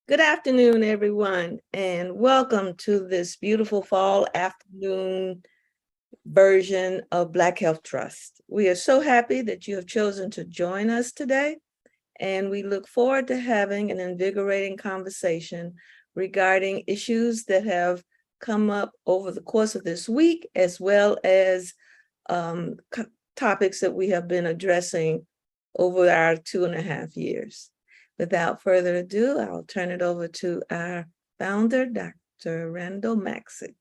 Good afternoon, everyone, and welcome to this beautiful fall afternoon version of Black Health Trust. We are so happy that you have chosen to join us today, and we look forward to having an invigorating conversation regarding issues that have come up over the course of this week, as well as topics that we have been addressing over our 2.5 years. Without further ado, I'll turn it over to our founder, Dr. Randall Maxey.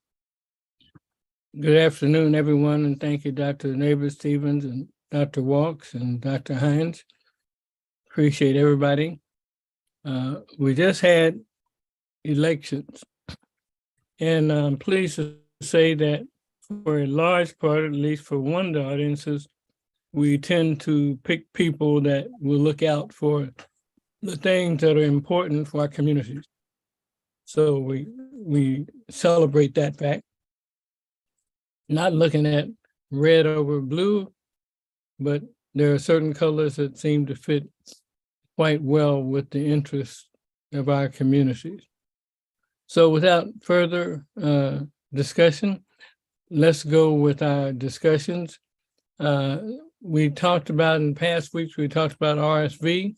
Good afternoon, everyone, and thank you, Dr. Neighbor-Stephens and Dr. Walks and Dr. Hines. Appreciate everybody. We just had elections, and I'm pleased to say that for a large part, at least for one of the audiences, we tend to pick people that will look out for the things that are important for our communities. So we celebrate that fact. Not looking at red over blue, but there are certain colors that seem to fit quite well with the interests of our communities. So without further discussion, let's go with our discussions. We talked about in past weeks, we talked about RSV,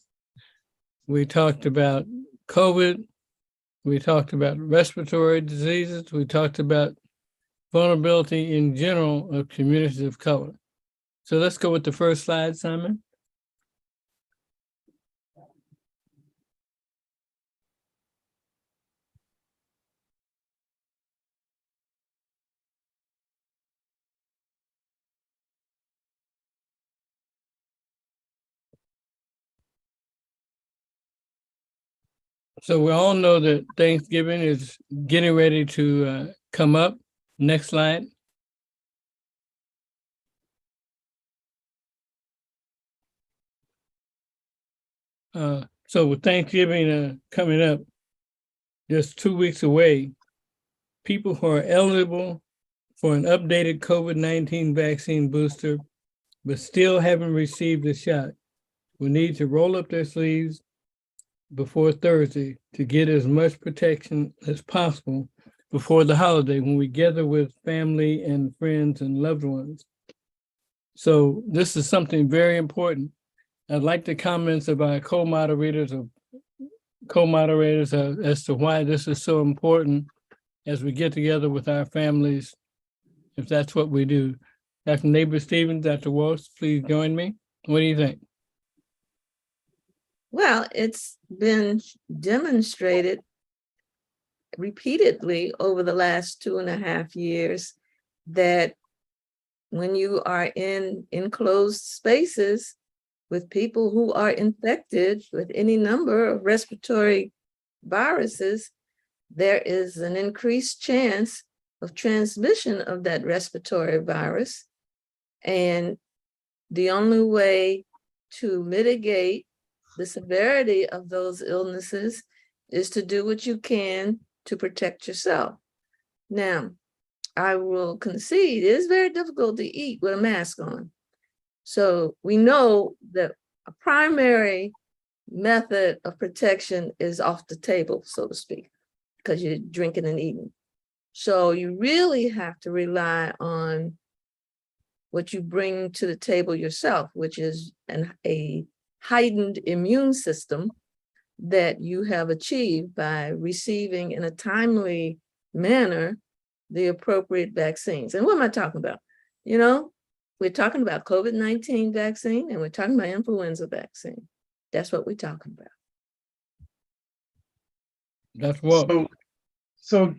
we talked about COVID, we talked about respiratory diseases, we talked about vulnerability in general of communities of color. So let's go with the first slide, Simon. So we all know that Thanksgiving is getting ready to come up. Next slide. So with Thanksgiving coming up, just 2 weeks away, people who are eligible for an updated COVID-19 vaccine booster, but still haven't received the shot, will need to roll up their sleeves before Thursday to get as much protection as possible before the holiday when we gather with family and friends and loved ones. So this is something very important. I'd like the comments of our co-moderators as to why this is so important as we get together with our families, if that's what we do. Dr. Neighbor-Stephens, Dr. Walsh, please join me. What do you think? Well, it's been demonstrated repeatedly over the last 2.5 years that when you are in enclosed spaces with people who are infected with any number of respiratory viruses, there is an increased chance of transmission of that respiratory virus. And the only way to mitigate the severity of those illnesses is to do what you can to protect yourself. Now, I will concede it is very difficult to eat with a mask on. So we know that a primary method of protection is off the table, so to speak, because you're drinking and eating. So you really have to rely on what you bring to the table yourself, which is a heightened immune system that you have achieved by receiving in a timely manner the appropriate vaccines. And what am I talking about? You know, we're talking about COVID-19 vaccine and we're talking about influenza vaccine. That's what we're talking about. That's what. So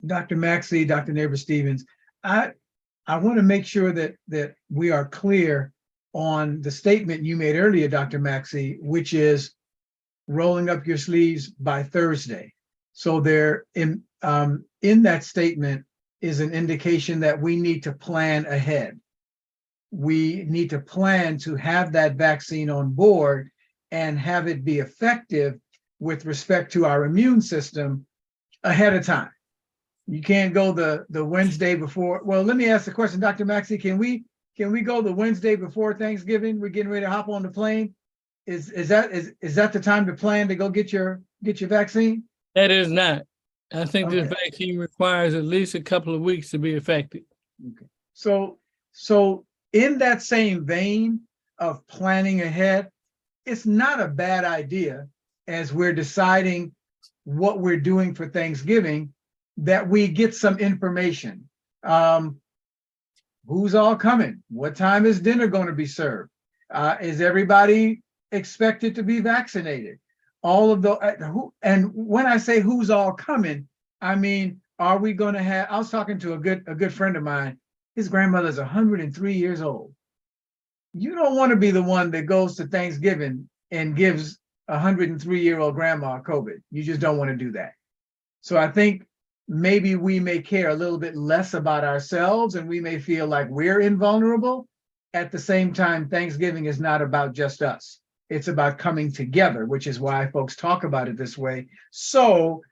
Dr. Maxey, Dr. Neighbor-Stephens, I want to make sure that we are clear on the statement you made earlier, Dr. Maxey, which is rolling up your sleeves by Thursday. So there in that statement is an indication that we need to plan ahead. We need to plan to have that vaccine on board and have it be effective with respect to our immune system ahead of time. You can't go the Wednesday before. Well, let me ask the question, Dr. Maxey, can we go the Wednesday before Thanksgiving? We're getting ready to hop on the plane. Is that the time to plan to go get your vaccine? That is not. I think this Okay. vaccine requires at least a couple of weeks to be effective. So in that same vein of planning ahead, it's not a bad idea as we're deciding what we're doing for Thanksgiving, that we get some information. Who's all coming? What time is dinner going to be served? Is everybody expected to be vaccinated? All of the and when I say who's all coming, I mean, are we going to have? I was talking to a good friend of mine. His grandmother's 103 years old. You don't want to be the one that goes to Thanksgiving and gives a 103-year-old grandma COVID. You just don't want to do that. So I think maybe we may care a little bit less about ourselves and we may feel like we're invulnerable. At the same time, Thanksgiving is not about just us. It's about coming together, which is why folks talk about it this way. So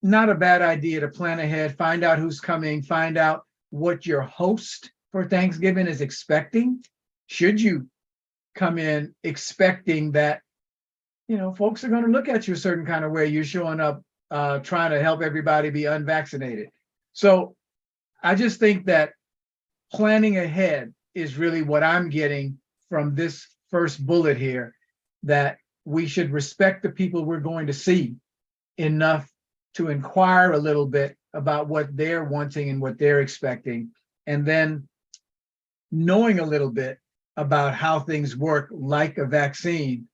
not a bad idea to plan ahead, find out who's coming, find out what your host for Thanksgiving is expecting. Should you come in expecting that, you know, folks are going to look at you a certain kind of way, you're showing up trying to help everybody be unvaccinated. So I just think that planning ahead is really what I'm getting from this first bullet here, that we should respect the people we're going to see enough to inquire a little bit about what they're wanting and what they're expecting, and then knowing a little bit about how things work like a vaccine,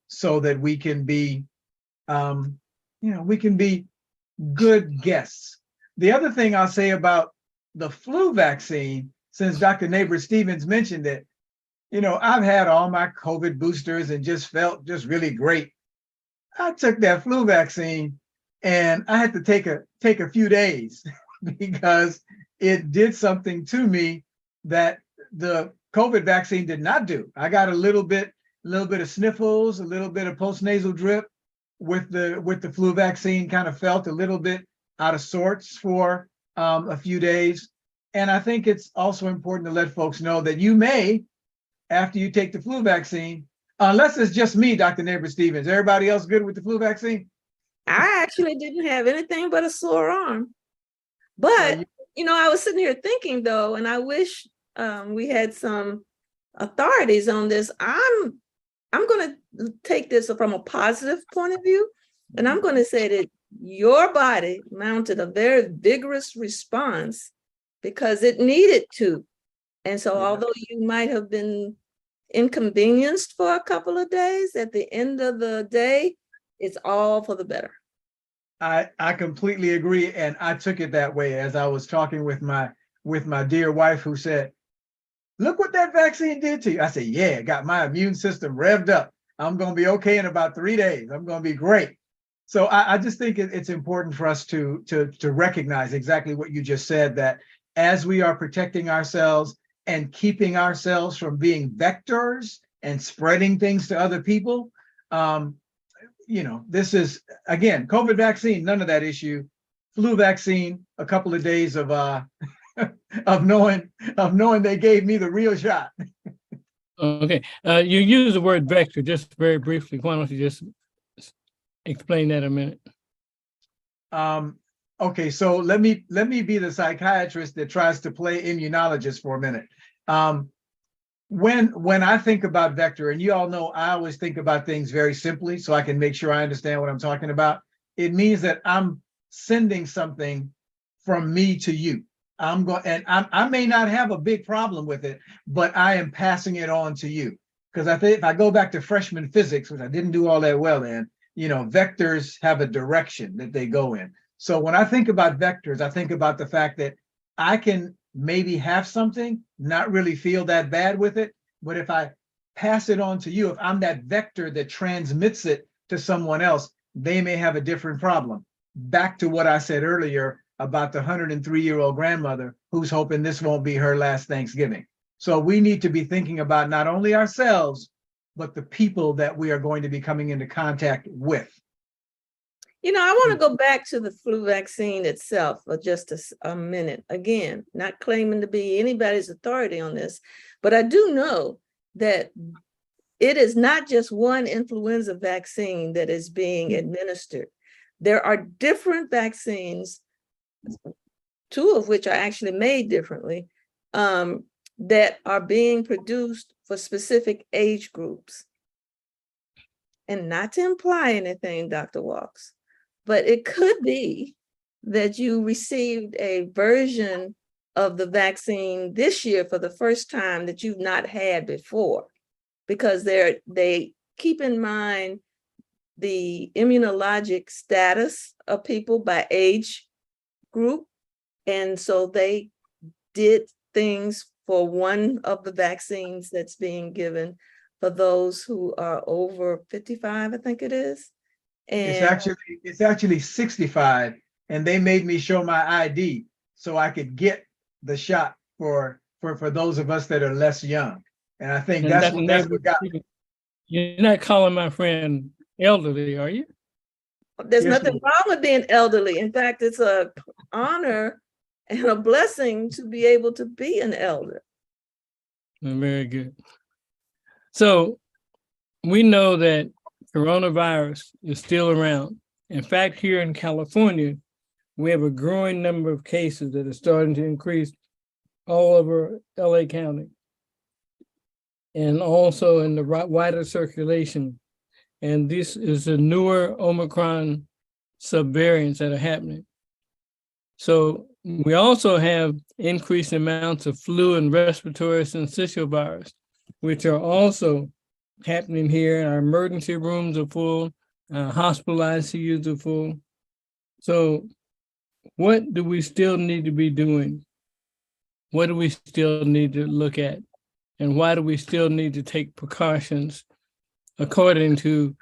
so that we can be, we can be good guests. The other thing I'll say about the flu vaccine, since Dr. Nabors-Stevens mentioned it, you know, I've had all my COVID boosters and just felt just really great. I took that flu vaccine and I had to take a few days because it did something to me that the COVID vaccine did not do. I got a little bit of sniffles, a little bit of postnasal drip with the flu vaccine, kind of felt a little bit out of sorts for a few days. And I think it's also important to let folks know that you may, after you take the flu vaccine, unless it's just me, Dr. Nabors-Stevens, everybody else good with the flu vaccine? I actually didn't have anything but a sore arm. But, you know, I was sitting here thinking though, and I wish we had some authorities on this. I'm going to take this from a positive point of view, and I'm going to say that your body mounted a very vigorous response because it needed to. And so although you might have been inconvenienced for a couple of days, at the end of the day, it's all for the better. I completely agree. And I took it that way as I was talking with my dear wife, who said, look what that vaccine did to you. I said, yeah, it got my immune system revved up. I'm going to be okay in about 3 days. I'm going to be great. So I just think it's important for us to recognize exactly what you just said, that as we are protecting ourselves and keeping ourselves from being vectors and spreading things to other people, you know, this is, again, COVID vaccine, none of that issue. Flu vaccine, a couple of days of of knowing they gave me the real shot. Okay, you use the word vector just very briefly. Why don't you just explain that a minute? Okay, so let me be the psychiatrist that tries to play immunologist for a minute. When I think about vector, and you all know I always think about things very simply so I can make sure I understand what I'm talking about. It means that I'm sending something from me to you. I may not have a big problem with it, but I am passing it on to you. Because I think if I go back to freshman physics, which I didn't do all that well in, you know, vectors have a direction that they go in. So when I think about vectors, I think about the fact that I can maybe have something, not really feel that bad with it, but if I pass it on to you, if I'm that vector that transmits it to someone else, they may have a different problem. Back to what I said earlier about the 103-year-old grandmother who's hoping this won't be her last Thanksgiving. So we need to be thinking about not only ourselves, but the people that we are going to be coming into contact with. You know, I want to go back to the flu vaccine itself for just a minute. Again, not claiming to be anybody's authority on this, but I do know that it is not just one influenza vaccine that is being administered. There are different vaccines, two of which are actually made differently, that are being produced for specific age groups. And not to imply anything, Dr. Walks, but it could be that you received a version of the vaccine this year for the first time that you've not had before, because they keep in mind the immunologic status of people by age group. And so they did things for one of the vaccines that's being given for those who are over 55, I think it is. It's And actually 65, and they made me show my ID so I could get the shot for those of us that are less young. And I think And that's Dr. what got me. Neighbors, you're not calling my friend elderly, are you? there's Yes, nothing wrong with being elderly. In fact, it's an honor and a blessing to be able to be an elder. Very good. So we know that coronavirus is still around. In fact, here in California, we have a growing number of cases that are starting to increase all over LA County and also in the wider circulation. And this is the newer Omicron subvariants that are happening. So we also have increased amounts of flu and respiratory syncytial virus, which are also happening here. Our emergency rooms are full, hospital ICUs are full. So what do we still need to be doing? What do we still need to look at? And why do we still need to take precautions according to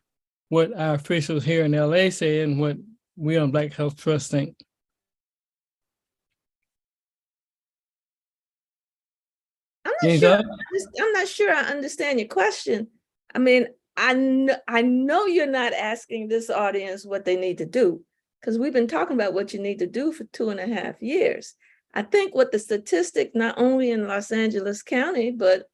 what our officials here in LA say and what we on Black Health Trust think? I'm not sure I understand your question. I mean, I know you're not asking this audience what they need to do, because we've been talking about what you need to do for 2.5 years. I think what the statistic, not only in Los Angeles County, but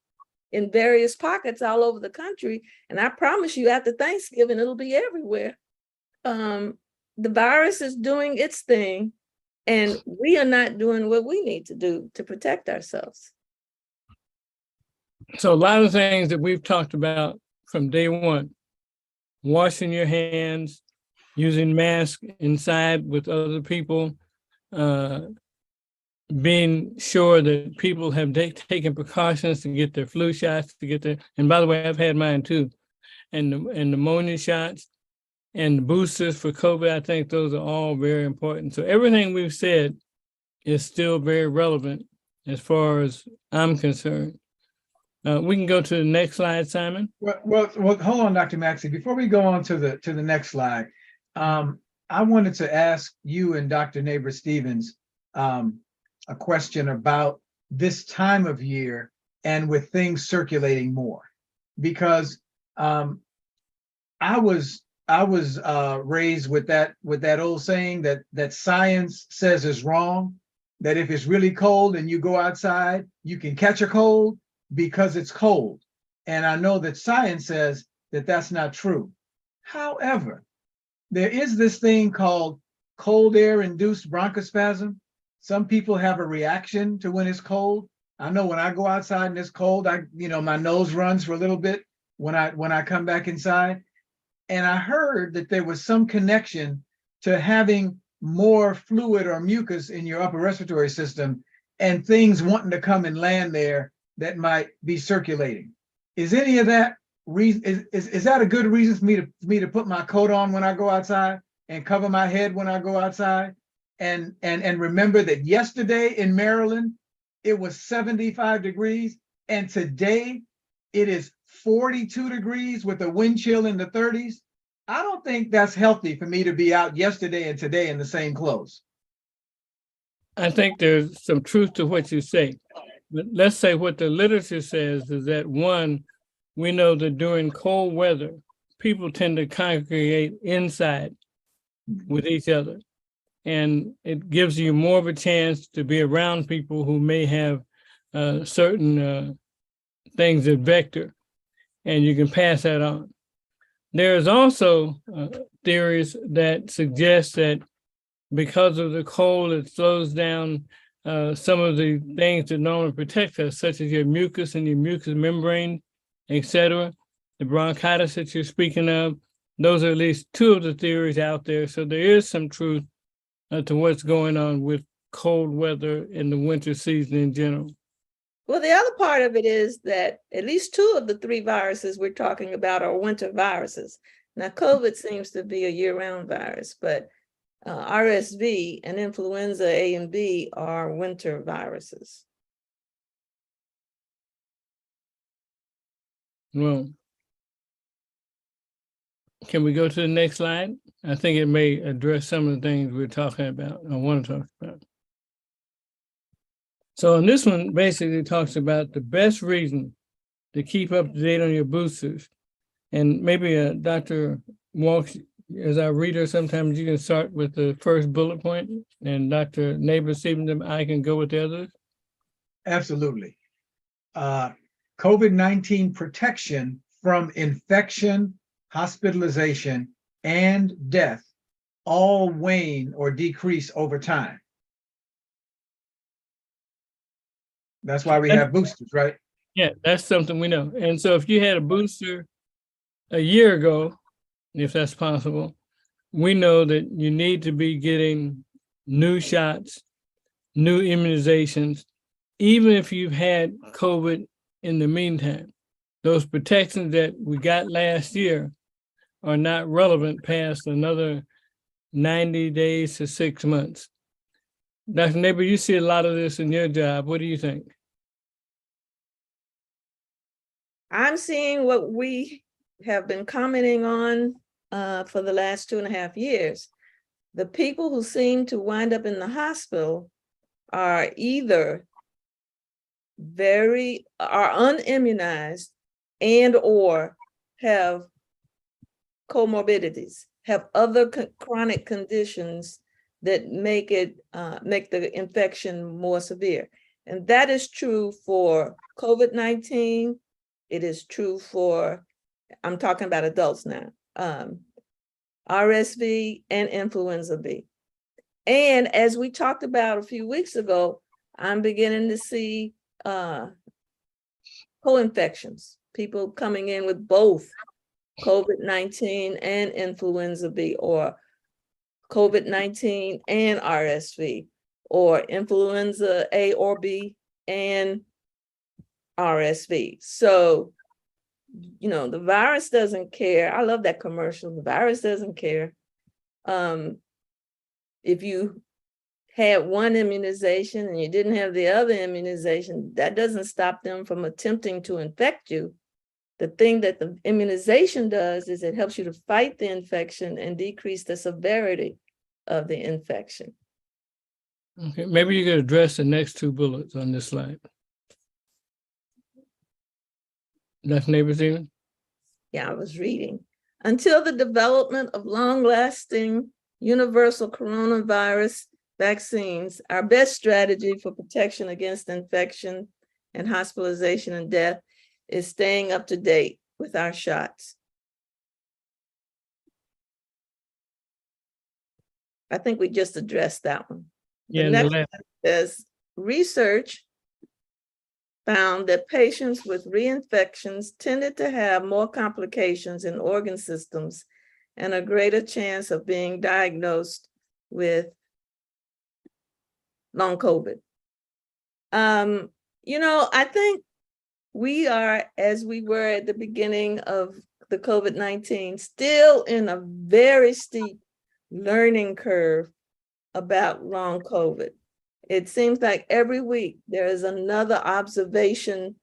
in various pockets all over the country, and I promise you after Thanksgiving, it'll be everywhere. The virus is doing its thing, and we are not doing what we need to do to protect ourselves. So a lot of things that we've talked about from day one: washing your hands, using masks inside with other people, being sure that people have taken precautions to get their flu shots, and by the way, I've had mine too, and pneumonia shots and the boosters for COVID. I think those are all very important. So everything we've said is still very relevant as far as I'm concerned. We can go to the next slide, Simon. Well, hold on, Dr. Maxey. Before we go on to the next slide, I wanted to ask you and Dr. Neighbors-Stevens a question about this time of year and with things circulating more, because I was raised with that old saying that science says is wrong, that if it's really cold and you go outside, you can catch a cold because it's cold. And I know that science says that that's not true. However, there is this thing called cold air induced bronchospasm. Some people have a reaction to when it's cold. I know when I go outside and it's cold, my nose runs for a little bit when I come back inside. And I heard that there was some connection to having more fluid or mucus in your upper respiratory system and things wanting to come and land there that might be circulating. Is any of that reason? Is that a good reason for me to put my coat on when I go outside and cover my head when I go outside? And remember that yesterday in Maryland it was 75 degrees, and today it is 42 degrees with a wind chill in the 30s. I don't think that's healthy for me to be out yesterday and today in the same clothes. I think there's some truth to what you say. But let's say what the literature says is that, one, we know that during cold weather, people tend to congregate inside with each other. And it gives you more of a chance to be around people who may have certain things that vector. and you can pass that on. There's also theories that suggest that because of the cold, it slows down some of the things that normally protect us, such as your mucus and your mucous membrane, etc. The bronchitis that you're speaking of, those are at least two of the theories out there. So there is some truth to what's going on with cold weather in the winter season in general. Well, the other part of it is that at least two of the three viruses we're talking about are winter viruses. Now, COVID seems to be a year-round virus, but RSV and influenza A and B are winter viruses. Well, can we go to the next slide? I think it may address some of the things we're talking about, I want to talk about. So in this one, basically talks about the best reason to keep up to date on your boosters. And maybe Dr. Walks, as our reader, sometimes you can start with the first bullet point, and Dr. Neighbors-Stevens, I can go with the others. Absolutely. COVID-19 protection from infection, hospitalization, and death all wane or decrease over time. That's why we have boosters, right? Yeah, that's something we know. And so if you had a booster a year ago, if that's possible, we know that you need to be getting new shots, new immunizations, even if you've had COVID in the meantime. Those protections that we got last year are not relevant past another 90 days to 6 months. Dr. Neighbor, you see a lot of this in your job. What do you think? I'm seeing what we have been commenting on for the last 2.5 years. The people who seem to wind up in the hospital are either unimmunized and or have comorbidities, have other chronic conditions that make the infection more severe. And that is true for COVID-19. It is true for, I'm talking about adults now, RSV and influenza B. And as we talked about a few weeks ago, I'm beginning to see co-infections, people coming in with both COVID-19 and influenza B, or COVID-19 and RSV, or influenza A or B and RSV. So, you know, the virus doesn't care. I love that commercial. The virus doesn't care. If you had one immunization and you didn't have the other immunization, that doesn't stop them from attempting to infect you. The thing that the immunization does is it helps you to fight the infection and decrease the severity of the infection. Okay, maybe you could address the next two bullets on this slide. Dr. Neighbors-Stevens? Yeah, I was reading. Until the development of long-lasting universal coronavirus vaccines, our best strategy for protection against infection and hospitalization and death is staying up to date with our shots. I think we just addressed that one. Yeah, The next one is research found that patients with reinfections tended to have more complications in organ systems and a greater chance of being diagnosed with long COVID. You know, I think we are, as we were at the beginning of the COVID-19, still in a very steep learning curve about long COVID. It seems like every week there is another observation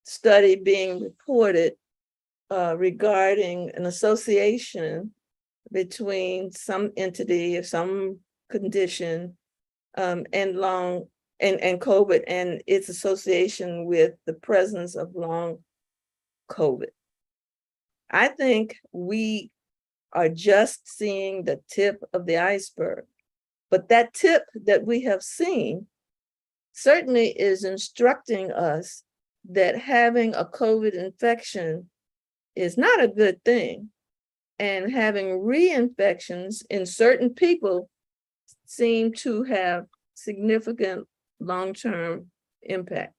study being reported regarding an association between some entity or some condition and COVID and its association with the presence of long COVID. I think we are just seeing the tip of the iceberg. But that tip that we have seen certainly is instructing us that having a COVID infection is not a good thing. And having reinfections in certain people seem to have significant long-term impact.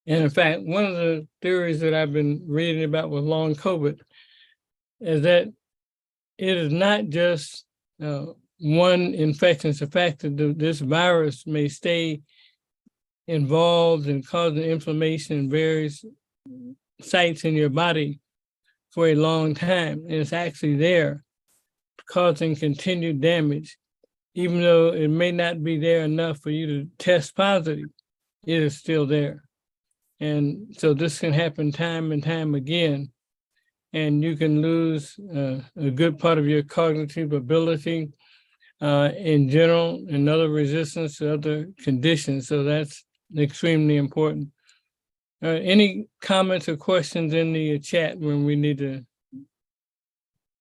And in fact, one of the theories that I've been reading about with long COVID is that it is not just one infection. It's the fact that this virus may stay involved in causing inflammation in various sites in your body for a long time. And it's actually there causing continued damage. Even though it may not be there enough for you to test positive, it is still there. And so this can happen time and time again. And you can lose a good part of your cognitive ability in general, and other resistance to other conditions. So that's extremely important. Any comments or questions in the chat when we need to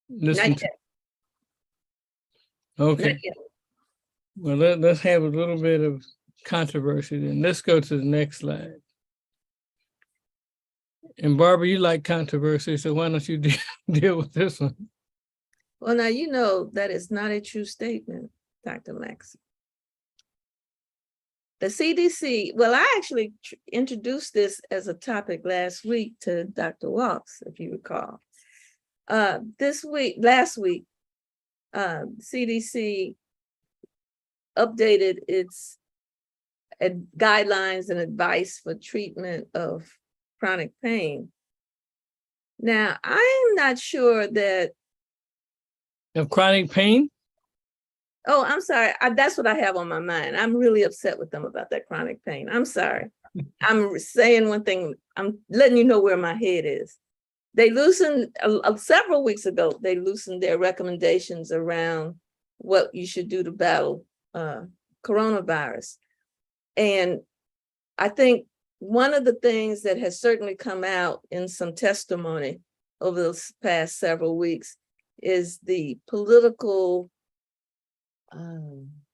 listen Not to? yet, Okay, not yet. well, let's have a little bit of controversy then. Let's go to the next slide. And Barbara, you like controversy, so why don't you deal with this one? Well, now, you know, that is not a true statement, Dr. Max. The CDC, well, I actually introduced this as a topic last week to Dr. Walks, if you recall. Last week, CDC updated its guidelines and advice for treatment of chronic pain. Now, I'm not sure that. Of chronic pain? Oh, I'm sorry. That's what I have on my mind. I'm really upset with them about that chronic pain. I'm sorry. I'm saying one thing. I'm letting you know where my head is. They loosened several weeks ago. They loosened their recommendations around what you should do to battle coronavirus. And I think one of the things that has certainly come out in some testimony over the past several weeks is the political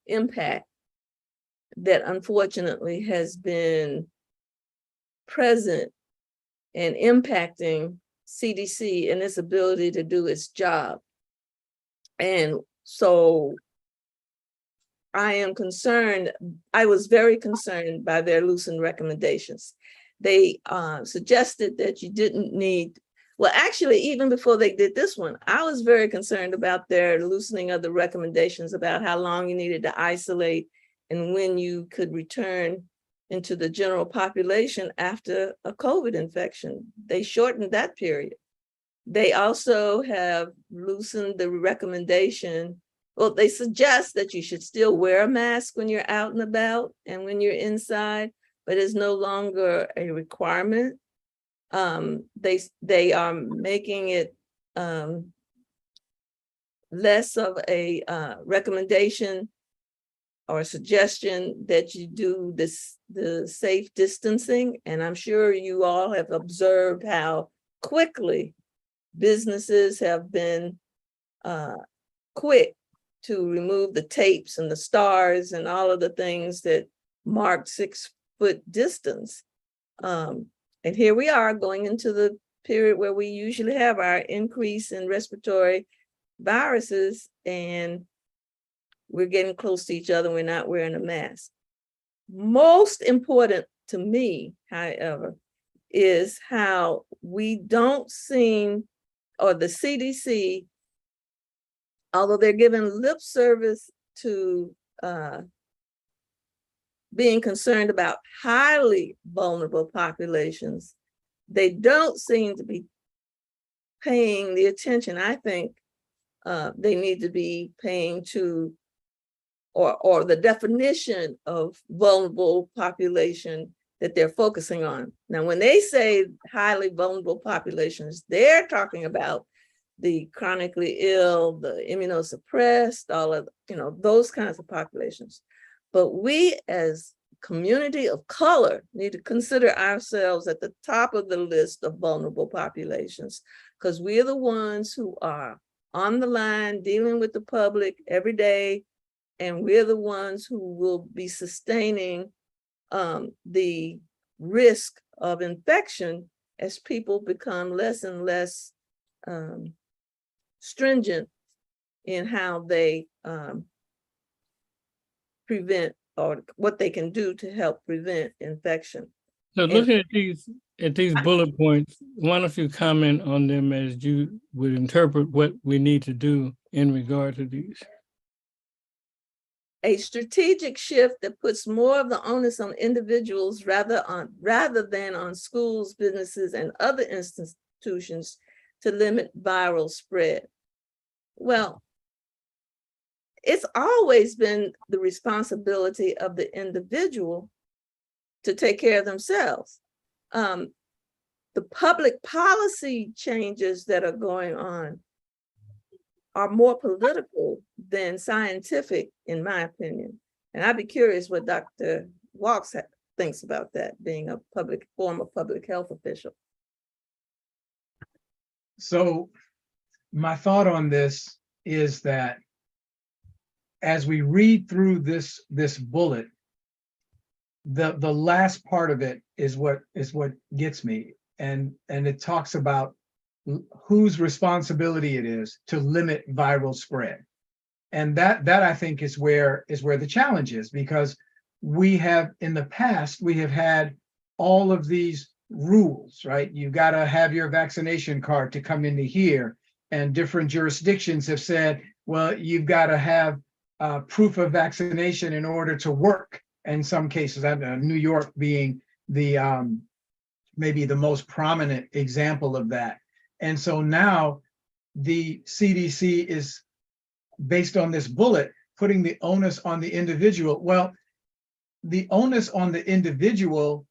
impact that unfortunately has been present and impacting CDC and its ability to do its job. And so I am concerned. I was very concerned by their loosened recommendations. They suggested that you didn't need, well, actually, even before they did this one, I was very concerned about their loosening of the recommendations about how long you needed to isolate and when you could return into the general population after a COVID infection. They shortened that period. They also have loosened the recommendation. Well, they suggest that you should still wear a mask when you're out and about and when you're inside, but it's no longer a requirement. They are making it less of a recommendation or suggestion that you do the safe distancing. And I'm sure you all have observed how quickly businesses have been quick to remove the tapes and the stars and all of the things that mark 6 foot distance. And here we are going into the period where we usually have our increase in respiratory viruses, and we're getting close to each other. We're not wearing a mask. Most important to me, however, is how we don't seem, or the CDC, although they're giving lip service to being concerned about highly vulnerable populations, they don't seem to be paying the attention I think they need to be paying to, or the definition of vulnerable population that they're focusing on. Now, when they say highly vulnerable populations, they're talking about the chronically ill, the immunosuppressed, all of, those kinds of populations. But we as community of color need to consider ourselves at the top of the list of vulnerable populations, because we are the ones who are on the line dealing with the public every day, and we're the ones who will be sustaining the risk of infection as people become less and less stringent in how they prevent, or what they can do to help prevent infection. So looking at these bullet points, why don't you comment on them as you would interpret what we need to do in regard to these? A strategic shift that puts more of the onus on individuals rather than on schools, businesses, and other institutions to limit viral spread. Well, it's always been the responsibility of the individual to take care of themselves. The public policy changes that are going on are more political than scientific, in my opinion. And I'd be curious what Dr. Walks thinks about that, being a former public health official. So my thought on this is that as we read through this bullet, the last part of it is what gets me. And it talks about whose responsibility it is to limit viral spread. And that I think is where the challenge is, because we have, in the past, we have had all of these rules, right? You've got to have your vaccination card to come into here. And different jurisdictions have said, well, you've got to have proof of vaccination in order to work. In some cases, New York being the maybe the most prominent example of that. And so now the CDC is, based on this bullet, putting the onus on the individual. Well, the onus on the individual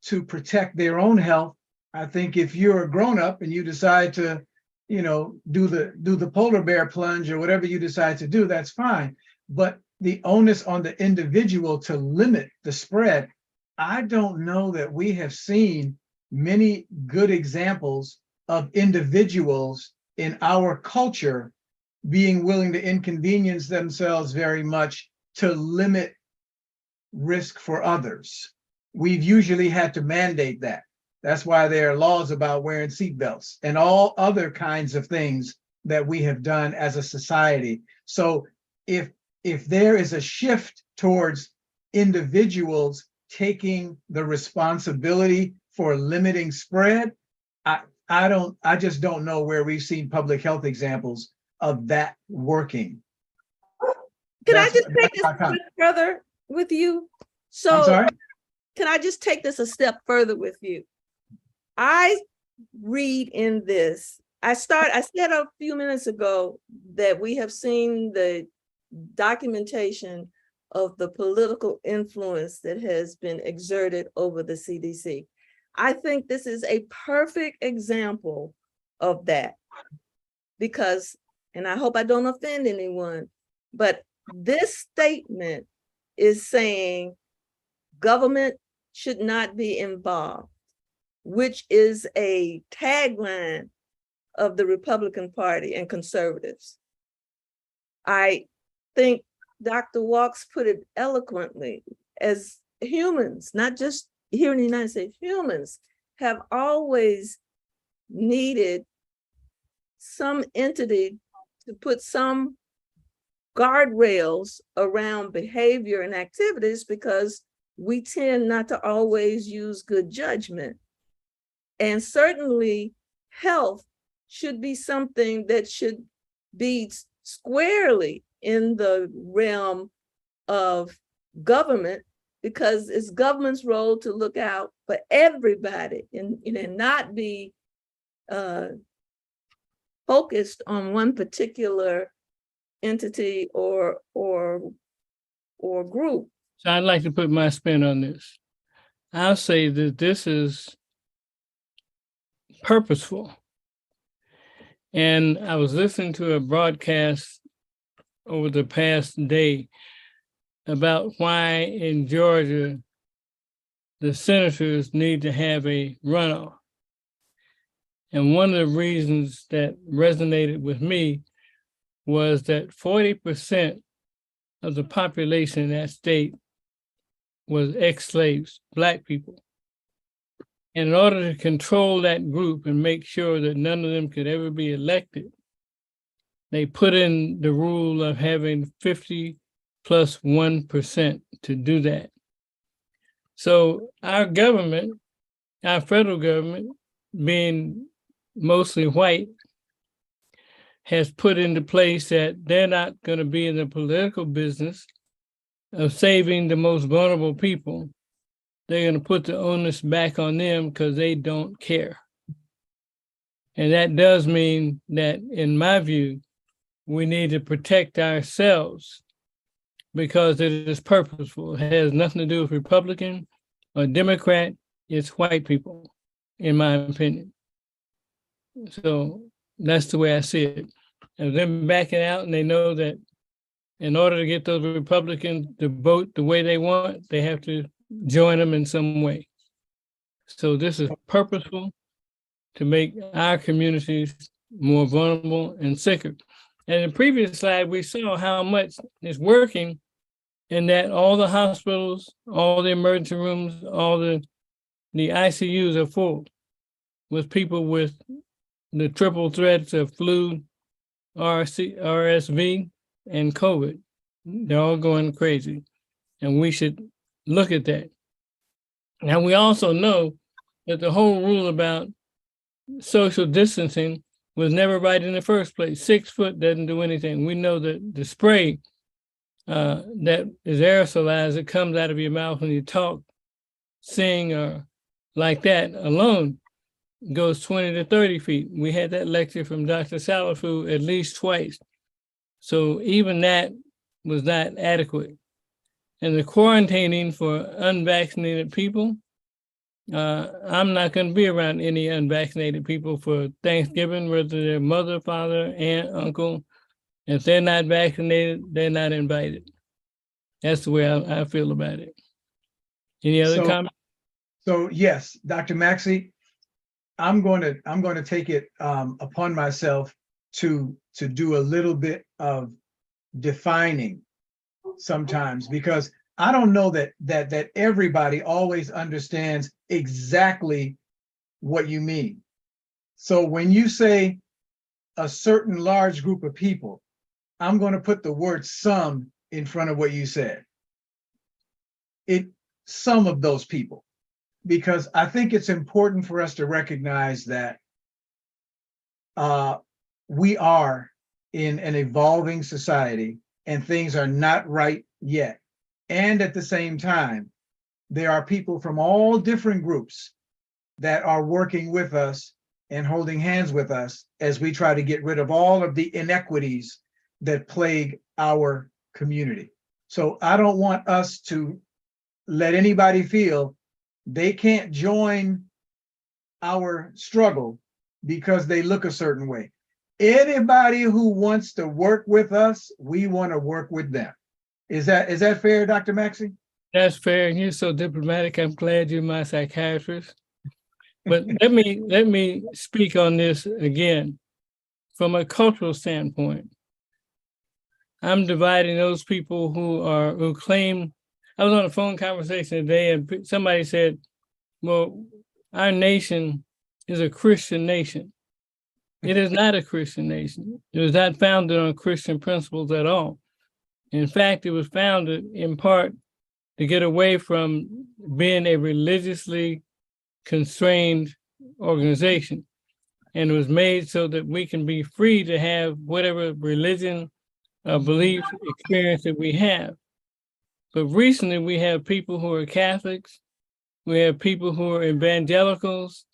to protect their own health, I think if you're a grown-up and you decide to, do the polar bear plunge or whatever you decide to do, that's fine. But the onus on the individual to limit the spread, I don't know that we have seen many good examples of individuals in our culture being willing to inconvenience themselves very much to limit risk for others. We've usually had to mandate that. That's why there are laws about wearing seatbelts and all other kinds of things that we have done as a society. So if there is a shift towards individuals taking the responsibility for limiting spread, I just don't know where we've seen public health examples of that working. Can I just take this a step further with you? So, I'm sorry? Can I just take this a step further with you? I read in this, I said a few minutes ago that we have seen the documentation of the political influence that has been exerted over the CDC. I think this is a perfect example of that, because, and I hope I don't offend anyone, but this statement is saying government should not be involved, which is a tagline of the Republican Party and conservatives. I think Dr. Walks put it eloquently. As humans, not just here in the United States, humans have always needed some entity to put some guardrails around behavior and activities, because we tend not to always use good judgment. And certainly health should be something that should be squarely in the realm of government, because it's government's role to look out for everybody and not be focused on one particular entity or group. So I'd like to put my spin on this. I'll say that this is purposeful. And I was listening to a broadcast over the past day about why in Georgia the senators need to have a runoff. And one of the reasons that resonated with me was that 40% of the population in that state was ex-slaves, Black people. And in order to control that group and make sure that none of them could ever be elected, they put in the rule of having 50 plus 1% to do that. So our government, our federal government, being mostly white, has put into place that they're not going to be in the political business of saving the most vulnerable people. They're going to put the onus back on them because they don't care. And that does mean that, in my view, we need to protect ourselves because it is purposeful. It has nothing to do with Republican or Democrat. It's white people, in my opinion. So that's the way I see it. And them backing out, and they know that in order to get those Republicans to vote the way they want, they have to join them in some way. So this is purposeful to make our communities more vulnerable and sicker. And in the previous slide, we saw how much is working in that all the hospitals, all the emergency rooms, all the ICUs are full with people with the triple threats of flu, RSV, and COVID. They're all going crazy. And we should look at that. Now, we also know that the whole rule about social distancing was never right in the first place. 6 foot doesn't do anything. We know that the spray that is aerosolized, it comes out of your mouth when you talk, sing, or like that alone goes 20 to 30 feet. We had that lecture from Dr. Salafu at least twice. So even that was not adequate. And the quarantining for unvaccinated people, I'm not going to be around any unvaccinated people for Thanksgiving, whether they're mother, father, aunt, uncle. If they're not vaccinated, they're not invited. That's the way I feel about it. Any other comments? So yes, Dr. Maxey, I'm going to take it upon myself to do a little bit of defining sometimes, because I don't know that everybody always understands exactly what you mean. So when you say a certain large group of people, I'm going to put the word some in front of what you said. Some of those people, because I think it's important for us to recognize that we are in an evolving society and things are not right yet. And at the same time, there are people from all different groups that are working with us and holding hands with us as we try to get rid of all of the inequities that plague our community. So I don't want us to let anybody feel they can't join our struggle because they look a certain way. Anybody who wants to work with us, we want to work with them. Is that fair, Dr. Maxey? That's fair. And you're so diplomatic. I'm glad you're my psychiatrist. But let me speak on this again. From a cultural standpoint, I'm dividing those people who claim. I was on a phone conversation today, and somebody said, well, our nation is a Christian nation. It is not a Christian nation. It was not founded on Christian principles at all. In fact, it was founded in part to get away from being a religiously constrained organization. And it was made so that we can be free to have whatever religion or belief experience that we have. But recently we have people who are Catholics, we have people who are evangelicals,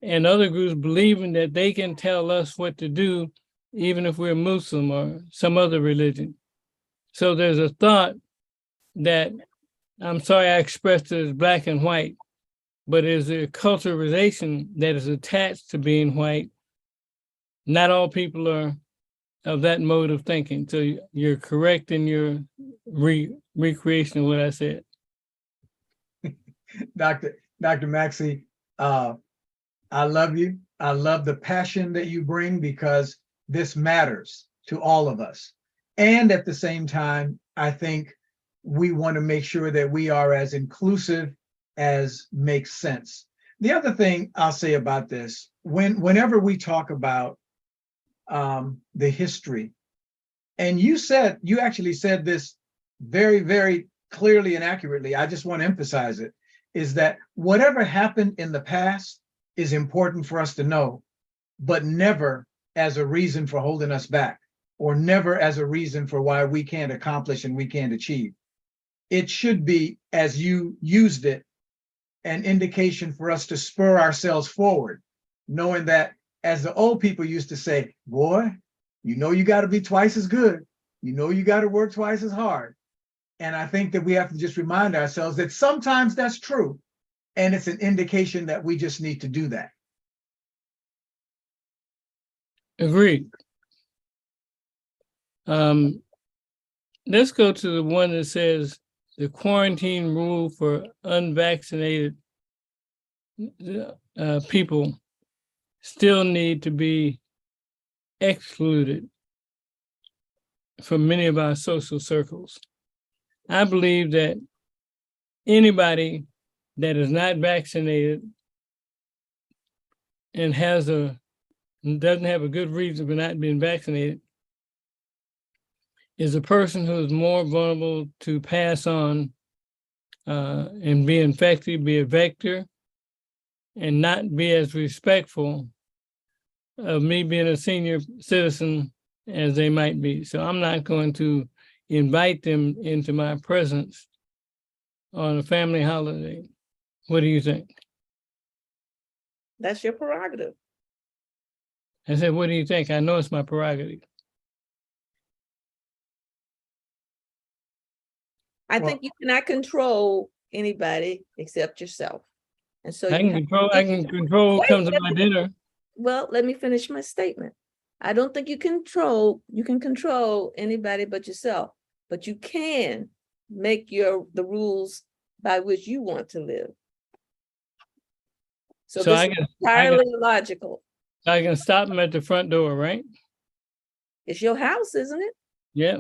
and other groups believing that they can tell us what to do, even if we're Muslim or some other religion. So there's a thought that, I'm sorry I expressed it as black and white, but is a culturalization that is attached to being white. Not all people are of that mode of thinking. So you're correct in your recreation of what I said. Dr. Maxey, I love you. I love the passion that you bring, because this matters to all of us. And at the same time, I think we want to make sure that we are as inclusive as makes sense. The other thing I'll say about this, whenever we talk about the history, and you actually said this very, very clearly and accurately, I just want to emphasize it, is that whatever happened in the past is important for us to know, but never as a reason for holding us back, or never as a reason for why we can't accomplish and we can't achieve. It should be, as you used it, an indication for us to spur ourselves forward, knowing that, as the old people used to say, boy, you know you got to be twice as good. You know you got to work twice as hard. And I think that we have to just remind ourselves that sometimes that's true. And it's an indication that we just need to do that. Agreed. Let's go to the one that says the quarantine rule for unvaccinated people still need to be excluded from many of our social circles. I believe that anybody that is not vaccinated and doesn't have a good reason for not being vaccinated is a person who is more vulnerable to pass on and be infected, be a vector, and not be as respectful of me being a senior citizen as they might be. So I'm not going to invite them into my presence on a family holiday. What do you think? That's your prerogative. I said, what do you think? I know it's my prerogative. I Well- think you cannot control anybody except yourself. And so I you can have control who Wait, comes to let my me- dinner. Well, let me finish my statement. I don't think you can control anybody but yourself, but you can make the rules by which you want to live. So So this I is can entirely logical. stop them at the front door, right? It's your house, isn't it? Yeah.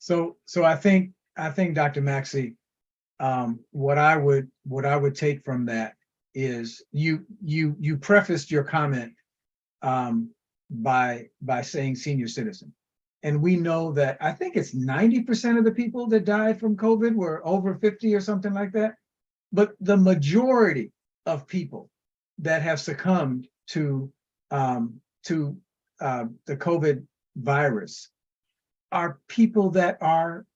So I think Dr. Maxey, what I would take from that is you prefaced your comment by saying senior citizen. And we know that I think it's 90% of the people that died from COVID were over 50 or something like that. But the majority of people that have succumbed to the COVID virus are people that are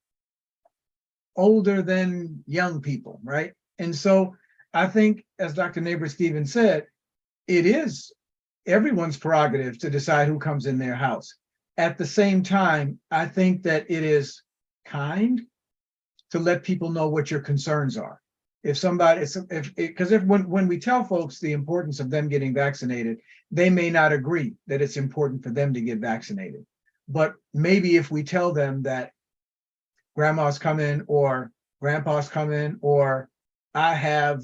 older than young people, right? And so I think, as Dr. Nabors-Stevens said, it is everyone's prerogative to decide who comes in their house. At the same time, I think that it is kind to let people know what your concerns are. When we tell folks the importance of them getting vaccinated, they may not agree that it's important for them to get vaccinated. But maybe if we tell them that grandma's coming or grandpa's coming, or I have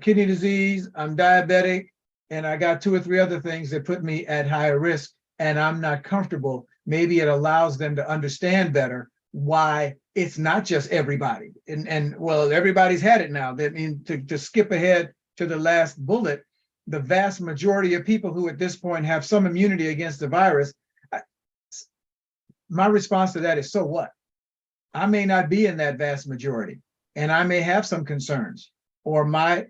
kidney disease, I'm diabetic, and I got 2 or 3 other things that put me at higher risk, and I'm not comfortable, maybe it allows them to understand better why it's not just everybody. And well, everybody's had it now. That means to skip ahead to the last bullet, the vast majority of people who at this point have some immunity against the virus, my response to that is, so what? I may not be in that vast majority, and I may have some concerns, or my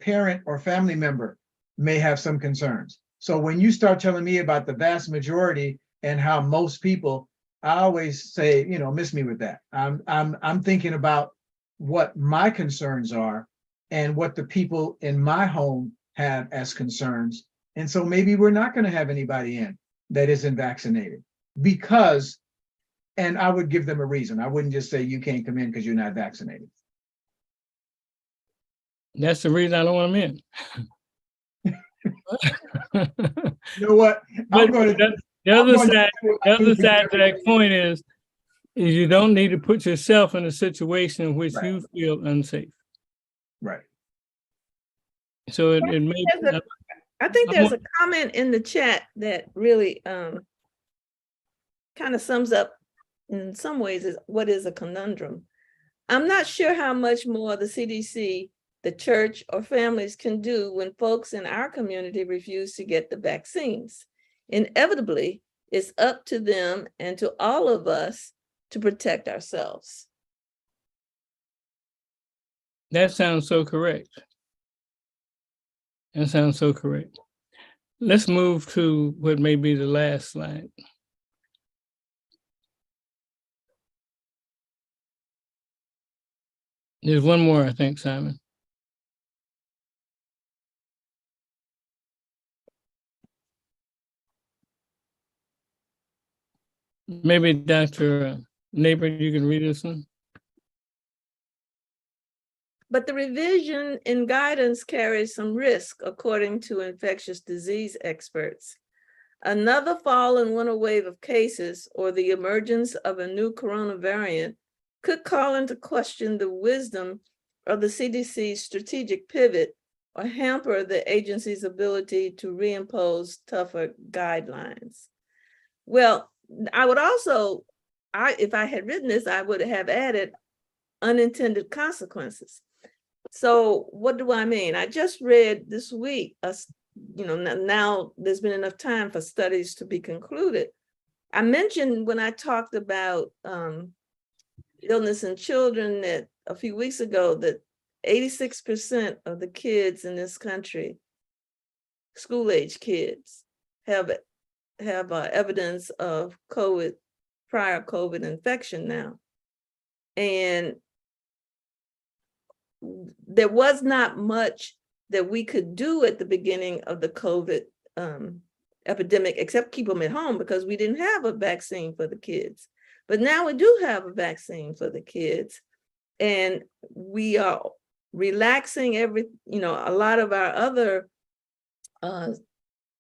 parent or family member may have some concerns. So when you start telling me about the vast majority and how most people, I always say, miss me with that. I'm thinking about what my concerns are and what the people in my home have as concerns. And so maybe we're not going to have anybody in that isn't vaccinated because, and I would give them a reason. I wouldn't just say you can't come in because you're not vaccinated. That's the reason I don't want them in. You know what? But the other side to that point is you don't need to put yourself in a situation in which you feel unsafe. Right. So it may. I think there's a comment in the chat that really kind of sums up in some ways what is a conundrum. I'm not sure how much more the CDC, the church, or families can do when folks in our community refuse to get the vaccines. Inevitably, it's up to them and to all of us to protect ourselves. That sounds so correct. That sounds so correct. Let's move to what may be the last slide. There's one more, I think, Simon. Maybe Dr. Neighbor, you can read this one. But the revision in guidance carries some risk, according to infectious disease experts. Another fall and winter wave of cases or the emergence of a new corona variant could call into question the wisdom of the CDC's strategic pivot or hamper the agency's ability to reimpose tougher guidelines. Well, I would also, if I had written this, I would have added unintended consequences. So what do I mean? I just read this week, now there's been enough time for studies to be concluded. I mentioned when I talked about illness in children that a few weeks ago that 86% of the kids in this country, school-age kids, have evidence of prior COVID infection now. And there was not much that we could do at the beginning of the COVID epidemic, except keep them at home because we didn't have a vaccine for the kids. But now we do have a vaccine for the kids, and we are relaxing a lot of our other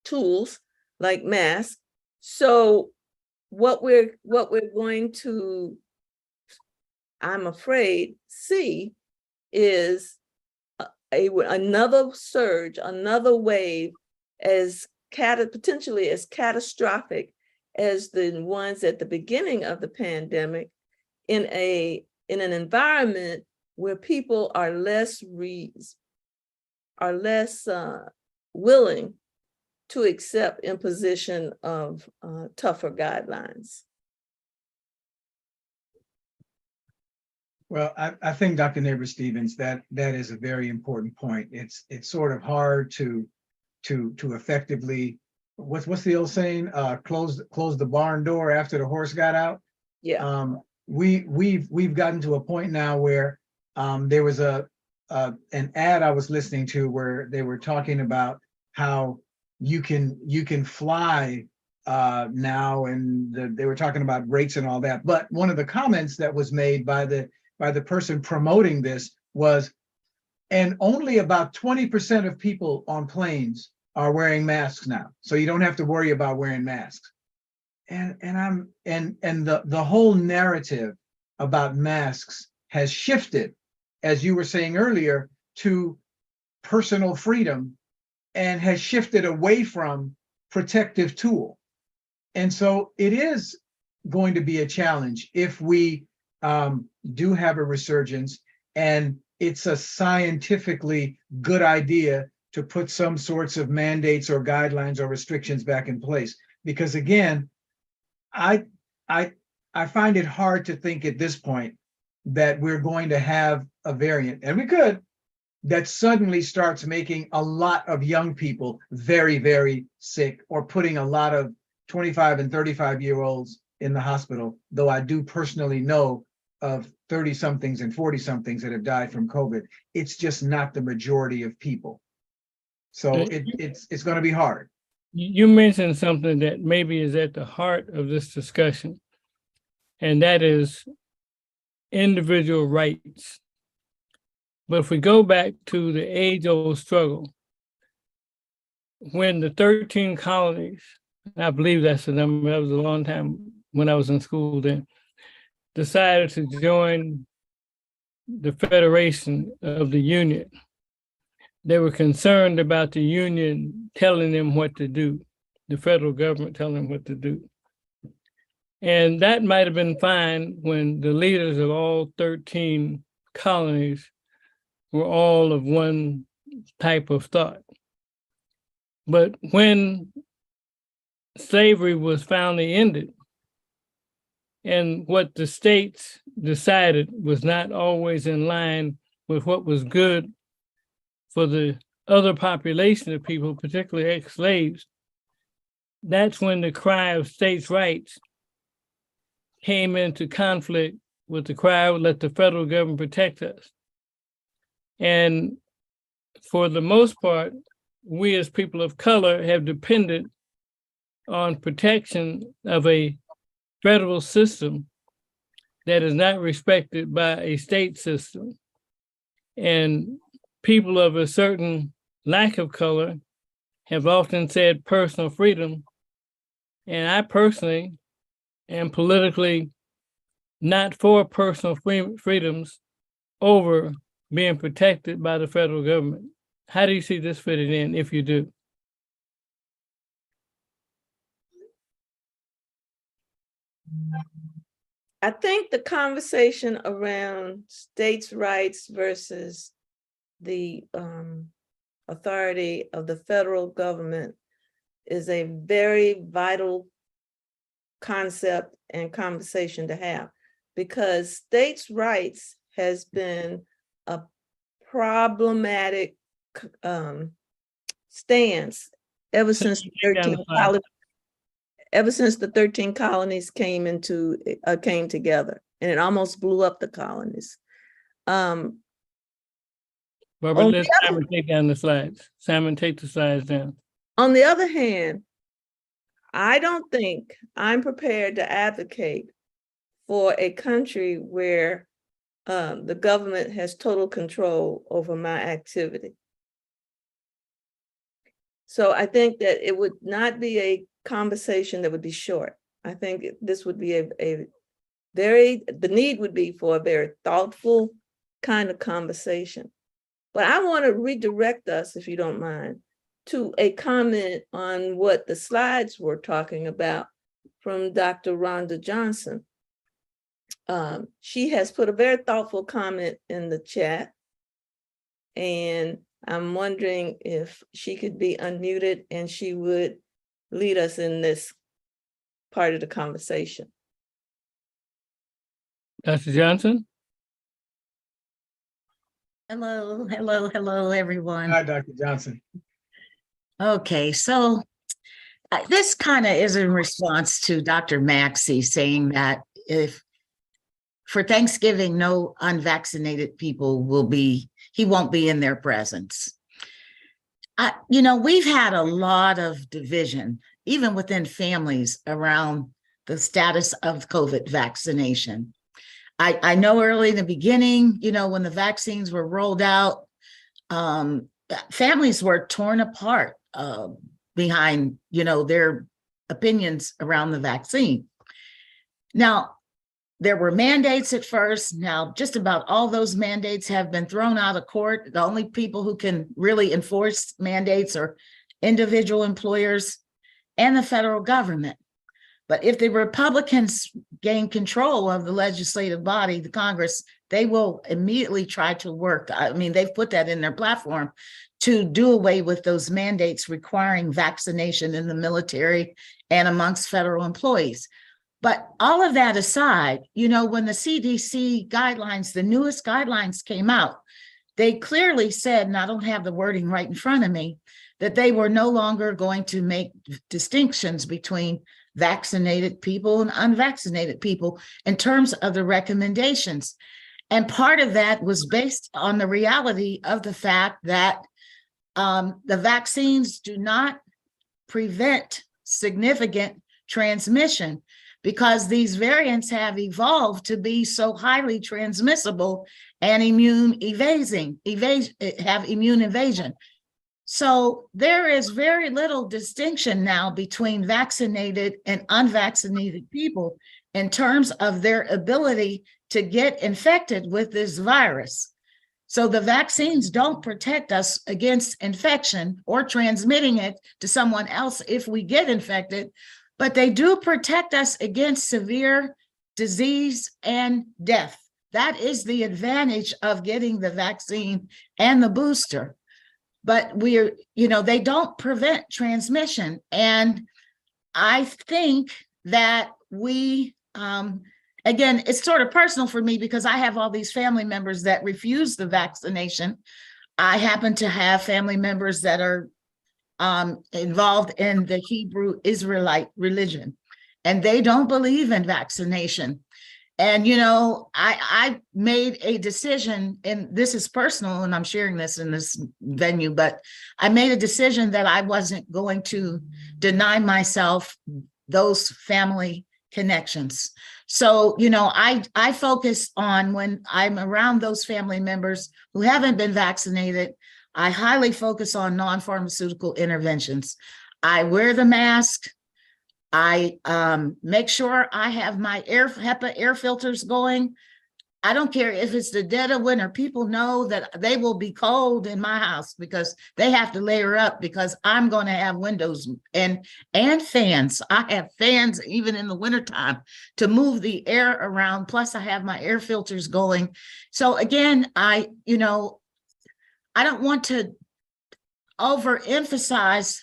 tools like masks. So what we're going to, I'm afraid, see is another surge, another wave, potentially as catastrophic as the ones at the beginning of the pandemic, in an environment where people are less willing to accept imposition of tougher guidelines. Well, I think Dr. Neighbor-Stevens, that is a very important point. It's sort of hard to effectively, what's the old saying? Close the barn door after the horse got out. Yeah. We've gotten to a point now where there was an ad I was listening to where they were talking about how you can fly now, and they were talking about rates and all that. But one of the comments that was made by the person promoting this was, and only about 20% of people on planes are wearing masks now, so you don't have to worry about wearing masks. And the whole narrative about masks has shifted, as you were saying earlier, to personal freedom, and has shifted away from protective tool. And so it is going to be a challenge if we do have a resurgence, and it's a scientifically good idea to put some sorts of mandates or guidelines or restrictions back in place. Because again, I find it hard to think at this point that we're going to have a variant, and we could, that suddenly starts making a lot of young people very, very sick, or putting a lot of 25 and 35-year-olds in the hospital, though I do personally know of 30-somethings and 40-somethings that have died from COVID. It's just not the majority of people. So it's going to be hard. You mentioned something that maybe is at the heart of this discussion, and that is individual rights. But if we go back to the age-old struggle, when the 13 colonies, I believe that's the number, that was a long time when I was in school then, decided to join the Federation of the Union, they were concerned about the Union telling them what to do, the federal government telling them what to do. And that might have been fine when the leaders of all 13 colonies were all of one type of thought. But when slavery was finally ended, and what the states decided was not always in line with what was good for the other population of people, particularly ex-slaves, that's when the cry of states' rights came into conflict with the cry, let the federal government protect us. And for the most part, we as people of color have depended on protection of a federal system that is not respected by a state system. And people of a certain lack of color have often said personal freedom. And I personally am politically not for personal freedoms over being protected by the federal government. How do you see this fitting in, if you do? I think the conversation around states' rights versus the authority of the federal government is a very vital concept and conversation to have, because states' rights has been a problematic stance ever since the 13 colonies. Ever since the 13 colonies came together, and it almost blew up the colonies. Barbara, let Simon take down the slides. Simon, take the slides down. On the other hand, I don't think I'm prepared to advocate for a country where the government has total control over my activity. So I think that it would not be a conversation that would be short. I think this would be the need would be for a very thoughtful kind of conversation. But I want to redirect us, if you don't mind, to a comment on what the slides were talking about from Dr. Rhonda Johnson. She has put a very thoughtful comment in the chat, and I'm wondering if she could be unmuted and she would lead us in this part of the conversation. Dr. Johnson? Hello, everyone. Hi, Dr. Johnson. Okay, so this kind of is in response to Dr. Maxey saying that if for Thanksgiving, no unvaccinated people he won't be in their presence. We've had a lot of division, even within families, around the status of COVID vaccination. I know early in the beginning, when the vaccines were rolled out, families were torn apart behind, their opinions around the vaccine. Now, there were mandates at first. Now, just about all those mandates have been thrown out of court. The only people who can really enforce mandates are individual employers and the federal government. But if the Republicans gain control of the legislative body, the Congress, they will immediately try to work. I mean, they've put that in their platform to do away with those mandates requiring vaccination in the military and amongst federal employees. But all of that aside, when the CDC guidelines, the newest guidelines came out, they clearly said, and I don't have the wording right in front of me, that they were no longer going to make distinctions between vaccinated people and unvaccinated people in terms of the recommendations. And part of that was based on the reality of the fact that the vaccines do not prevent significant transmission, because these variants have evolved to be so highly transmissible and immune evasion. So there is very little distinction now between vaccinated and unvaccinated people in terms of their ability to get infected with this virus. So the vaccines don't protect us against infection or transmitting it to someone else if we get infected, but they do protect us against severe disease and death. That is the advantage of getting the vaccine and the booster. But we're, they don't prevent transmission. And I think that we, again, it's sort of personal for me because I have all these family members that refuse the vaccination. I happen to have family members that are involved in the Hebrew Israelite religion, and they don't believe in vaccination. And, I made a decision, and this is personal, and I'm sharing this in this venue, but I made a decision that I wasn't going to deny myself those family connections. So, I focus on when I'm around those family members who haven't been vaccinated, I highly focus on non-pharmaceutical interventions. I wear the mask. I make sure I have my HEPA air filters going. I don't care if it's the dead of winter. People know that they will be cold in my house because they have to layer up because I'm going to have windows and fans. I have fans even in the wintertime to move the air around. Plus I have my air filters going. So again, I don't want to overemphasize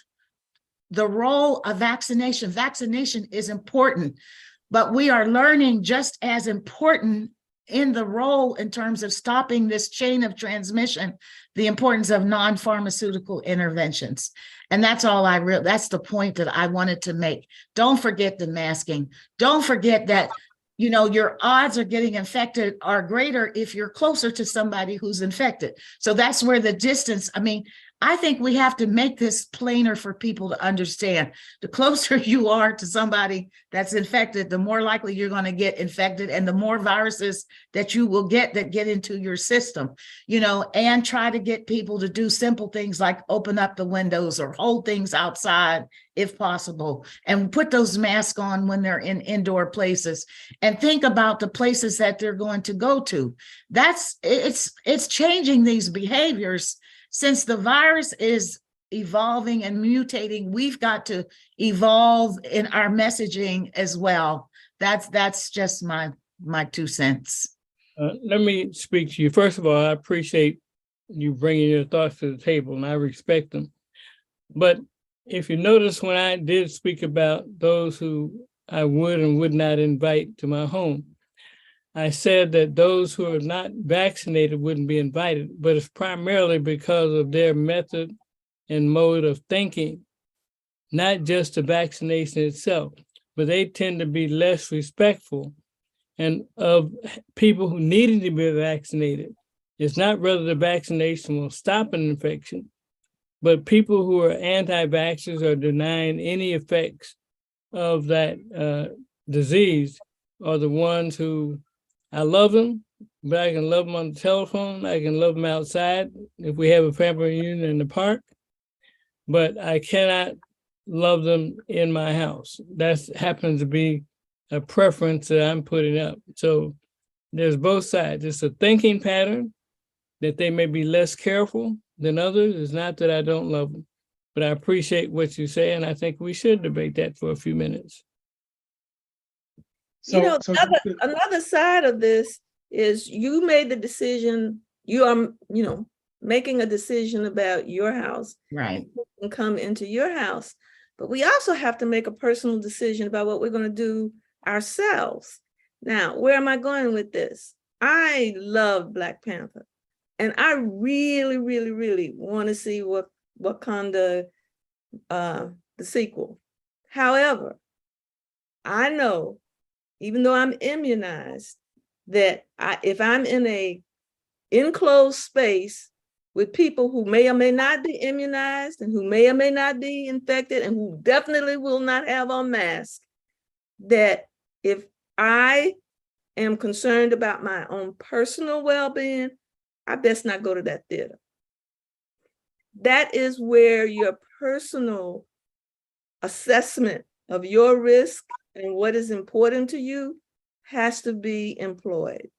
the role of vaccination. Vaccination is important, but we are learning just as important in the role in terms of stopping this chain of transmission, the importance of non-pharmaceutical interventions. And that's all that's the point that I wanted to make. Don't forget the masking. Don't forget that, your odds of getting infected are greater if you're closer to somebody who's infected. So that's where the distance, I think we have to make this plainer for people to understand. The closer you are to somebody that's infected, the more likely you're going to get infected and the more viruses that you will get that get into your system, and try to get people to do simple things like open up the windows or hold things outside if possible, and put those masks on when they're in indoor places, and think about the places that they're going to go to. It's changing these behaviors. Since the virus is evolving and mutating, we've got to evolve in our messaging as well. That's just my 2 cents. Let me speak to you. First of all, I appreciate you bringing your thoughts to the table, and I respect them. But if you notice, when I did speak about those who I would and would not invite to my home, I said that those who are not vaccinated wouldn't be invited, but it's primarily because of their method and mode of thinking, not just the vaccination itself, but they tend to be less respectful and of people who needed to be vaccinated. It's not whether the vaccination will stop an infection, but people who are anti-vaxxers or denying any effects of that disease are the ones who, I love them, but I can love them on the telephone. I can love them outside if we have a family reunion in the park, but I cannot love them in my house. That happens to be a preference that I'm putting up. So there's both sides. It's a thinking pattern that they may be less careful than others. It's not that I don't love them, but I appreciate what you say, and I think we should debate that for a few minutes. So, another side of this is you made the decision, you are, making a decision about your house. Right. And come into your house. But we also have to make a personal decision about what we're going to do ourselves. Now, where am I going with this? I love Black Panther. And I really, really, really want to see Wakanda, the sequel. However, I know, even though I'm immunized, that if I'm in a enclosed space with people who may or may not be immunized and who may or may not be infected and who definitely will not have on mask, that if I am concerned about my own personal well-being, I best not go to that theater. That is where your personal assessment of your risk and what is important to you has to be employed.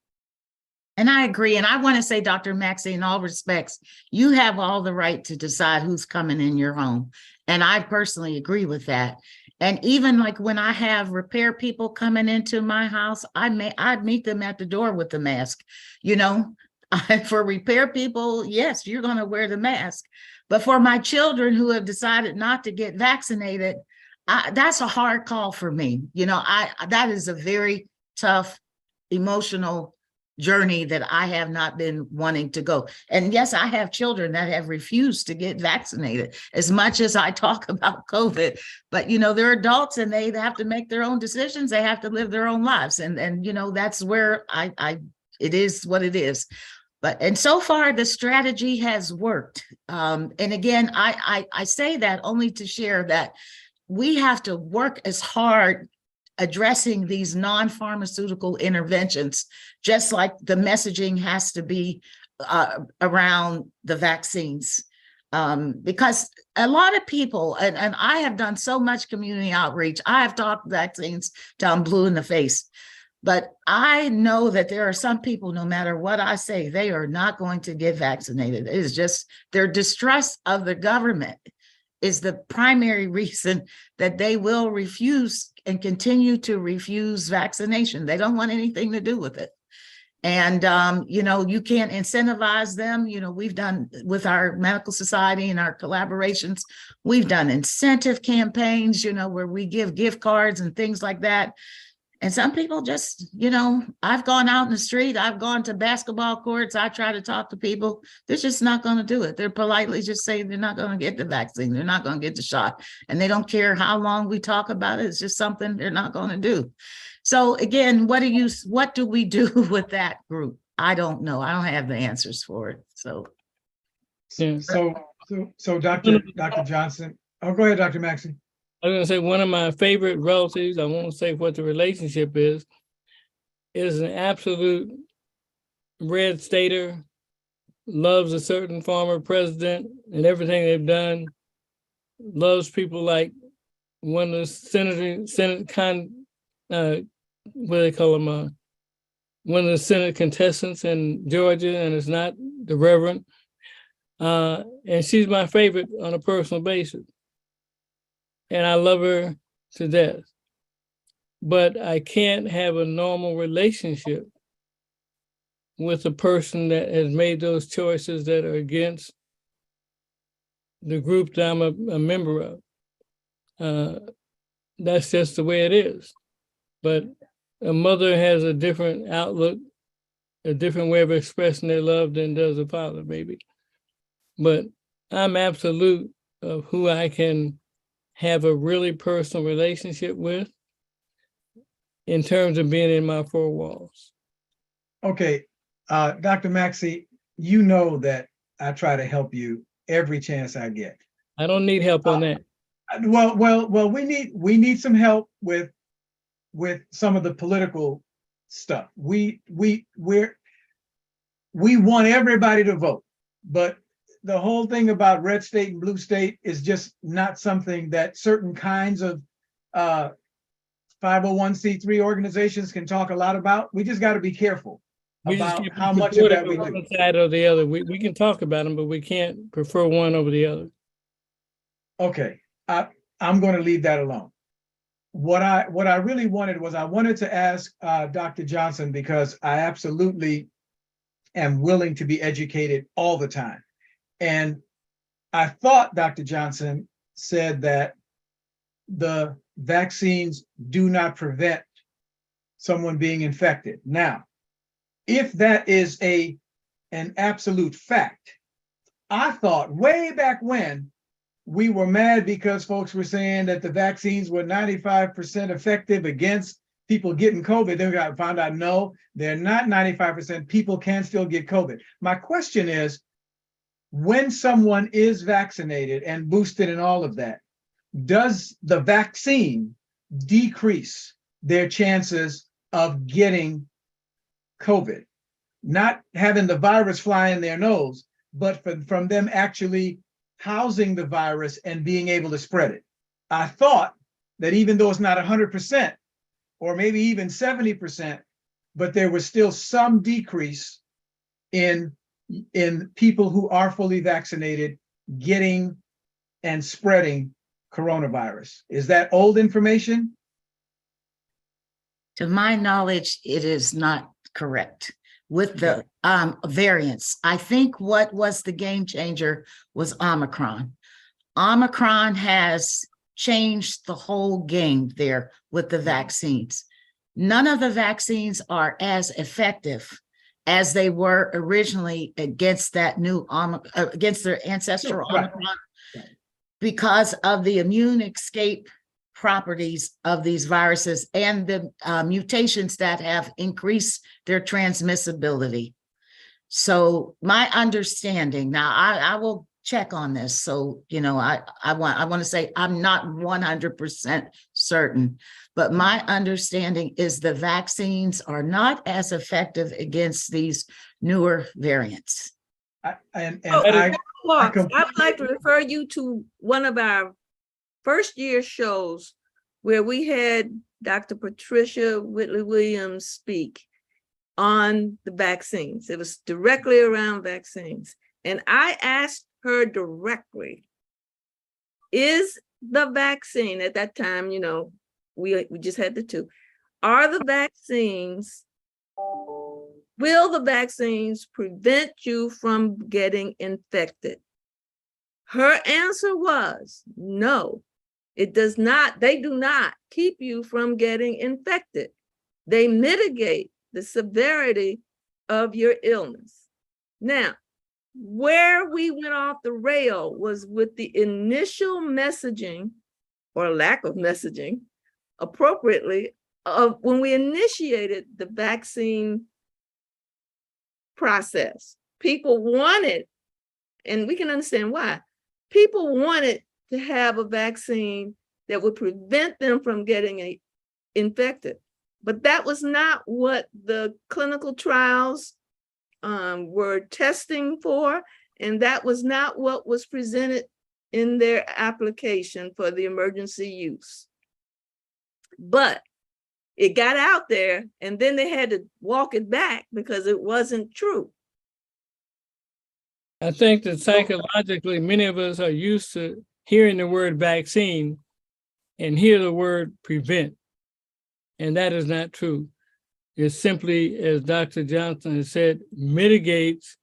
And I agree. And I want to say, Dr. Maxey, in all respects, you have all the right to decide who's coming in your home. And I personally agree with that. And even like when I have repair people coming into my house, I'd meet them at the door with the mask. You know, for repair people, yes, you're going to wear the mask. But for my children who have decided not to get vaccinated, that's a hard call for me. You know, that is a very tough, emotional journey that I have not been wanting to go. And yes, I have children that have refused to get vaccinated as much as I talk about COVID, but you know, they're adults and they have to make their own decisions. They have to live their own lives. And you know, that's where it is what it is. And so far the strategy has worked. And again, I say that only to share that we have to work as hard addressing these non-pharmaceutical interventions, just like the messaging has to be around the vaccines. Because a lot of people, and I have done so much community outreach, I have talked vaccines till I'm blue in the face, but I know that there are some people, no matter what I say, they are not going to get vaccinated. It is just their distrust of the government is the primary reason that they will refuse and continue to refuse vaccination. They don't want anything to do with it. And, you know, you can't incentivize them. You know, we've done with our medical society and our collaborations, we've done incentive campaigns, you know, where we give gift cards and things like that. And some people just, you know, I've gone out in the street, I've gone to basketball courts, I try to talk to people, they're just not going to do it. They're politely just saying they're not going to get the vaccine, they're not going to get the shot. And they don't care how long we talk about it, it's just something they're not going to do. So again, what do we do with that group? I don't know. I don't have the answers for it. So. Yeah. So Dr. Johnson, oh, go ahead, Dr. Maxey. I was going to say one of my favorite relatives, I won't say what the relationship is an absolute red stater, loves a certain former president and everything they've done, loves people like one of the what do they call them? One of the Senate contestants in Georgia, and it's not the Reverend. And she's my favorite on a personal basis. And I love her to death. But I can't have a normal relationship with a person that has made those choices that are against the group that I'm a member of. That's just the way it is. But a mother has a different outlook, a different way of expressing their love than does a father, maybe. But I'm absolute of who I can have a really personal relationship with in terms of being in my four walls. Okay, Dr. Maxey, you know that I try to help you every chance I get. I don't need help on that. Well, we need some help with some of the political stuff. We want everybody to vote, but the whole thing about red state and blue state is just not something that certain kinds of 501c3 organizations can talk a lot about. We just got to be careful about how much of that we do. One side or the other. We can talk about them, but we can't prefer one over the other. Okay, I'm going to leave that alone. What I really wanted was I wanted to ask Dr. Johnson, because I absolutely am willing to be educated all the time. And I thought Dr. Johnson said that the vaccines do not prevent someone being infected. Now, if that is an absolute fact, I thought way back when we were mad because folks were saying that the vaccines were 95% effective against people getting COVID. Then we found out, no, they're not 95%. People can still get COVID. My question is, when someone is vaccinated and boosted and all of that, does the vaccine decrease their chances of getting COVID? Not having the virus fly in their nose, but from them actually housing the virus and being able to spread it. I thought that even though it's not 100%, or maybe even 70%, but there was still some decrease in people who are fully vaccinated getting and spreading coronavirus. Is that old information? To my knowledge, it is not correct with the variants. I think what was the game changer was Omicron. Omicron has changed the whole game there with the vaccines. None of the vaccines are as effective as they were originally against that new against their ancestral Right. Omicron, because of the immune escape properties of these viruses and the mutations that have increased their transmissibility. So my understanding, now I will check on this. So, you know, I want to say I'm not 100% certain, but my understanding is the vaccines are not as effective against these newer variants. Mark, I'd like to refer you to one of our first year shows where we had Dr. Patricia Whitley Williams speak on the vaccines. It was directly around vaccines. And I asked her directly, is the vaccine at that time, you know, we just had the two, are the vaccines, will the vaccines prevent you from getting infected? Her answer was no, it does not. They do not keep you from getting infected. They mitigate the severity of your illness. Now, where we went off the rail was with the initial messaging or lack of messaging appropriately of when we initiated the vaccine process. People wanted, and we can understand why, people wanted to have a vaccine that would prevent them from getting infected. But that was not what the clinical trials were testing for, and that was not what was presented in their application for the emergency use. But it got out there, and then they had to walk it back because it wasn't true. I think that psychologically, many of us are used to hearing the word vaccine and hear the word prevent. And that is not true. It simply, as Dr. Johnson has said, mitigates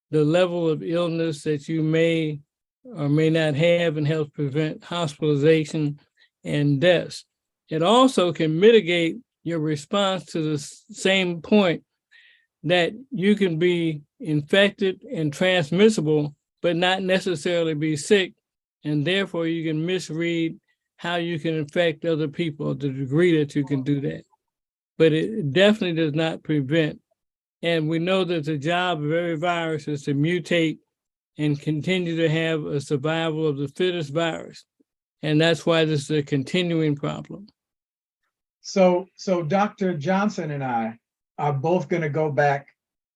the level of illness that you may or may not have and helps prevent hospitalization and deaths. It also can mitigate your response to the same point that you can be infected and transmissible, but not necessarily be sick. And therefore you can misread how you can infect other people to the degree that you can do that. But it definitely does not prevent. And we know that the job of every virus is to mutate and continue to have a survival of the fittest virus. And that's why this is a continuing problem. So Dr. Johnson and I are both going to go back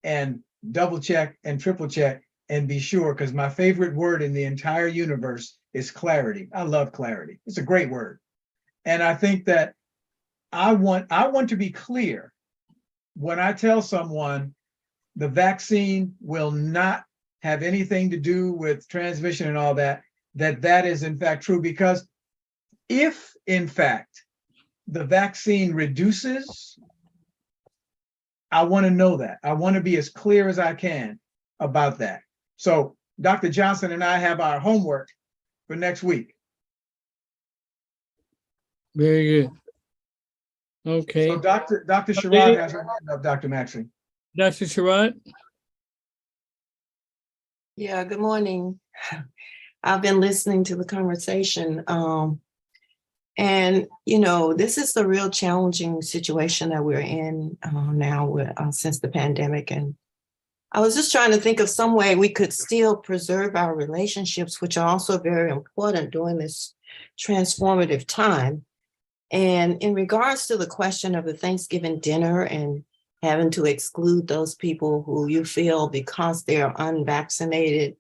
and double check and triple check and be sure, because my favorite word in the entire universe is clarity. I love clarity. It's a great word. And I think that I want to be clear when I tell someone the vaccine will not have anything to do with transmission and all that, that is in fact true. Because if in fact the vaccine reduces, I want to know that. I want to be as clear as I can about that. So Dr. Johnson and I have our homework for next week. Very good. Okay. So Dr. Sherrod has her hand up, Dr. Maxey. Dr. Sherrod? Yeah, good morning. I've been listening to the conversation. And, you know, this is the real challenging situation that we're in now since the pandemic. And I was just trying to think of some way we could still preserve our relationships, which are also very important during this transformative time. And in regards to the question of the Thanksgiving dinner and having to exclude those people who you feel because they're unvaccinated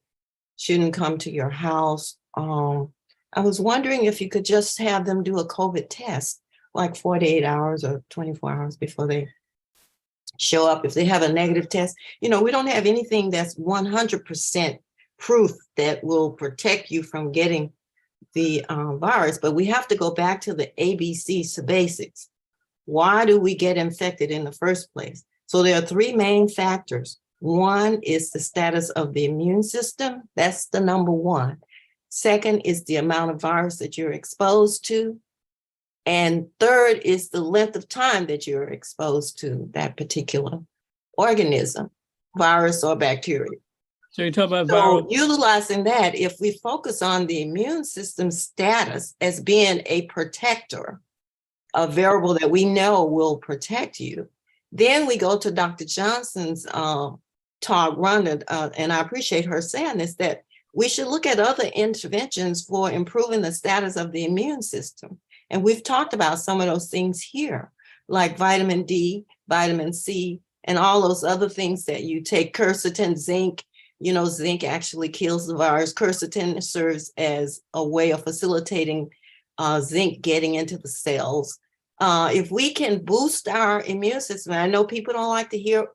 shouldn't come to your house, I was wondering if you could just have them do a COVID test, like 48 hours or 24 hours before they show up, if they have a negative test, we don't have anything that's 100% proof that will protect you from getting the virus, but we have to go back to the ABC basics. Why do we get infected in the first place? So there are three main factors. One is the status of the immune system. That's the number one. Second is the amount of virus that you're exposed to. And third is the length of time that you're exposed to that particular organism, virus or bacteria. So you talk about So viral. utilizing that, if we focus on the immune system status as being a protector, a variable that we know will protect you, then we go to Dr. Johnson's talk, Rhonda, and I appreciate her saying this, that we should look at other interventions for improving the status of the immune system. And we've talked about some of those things here, like vitamin D, vitamin C, and all those other things that you take, quercetin, zinc. Zinc actually kills the virus. Quercetin serves as a way of facilitating zinc getting into the cells. If we can boost our immune system, I know people don't like to hear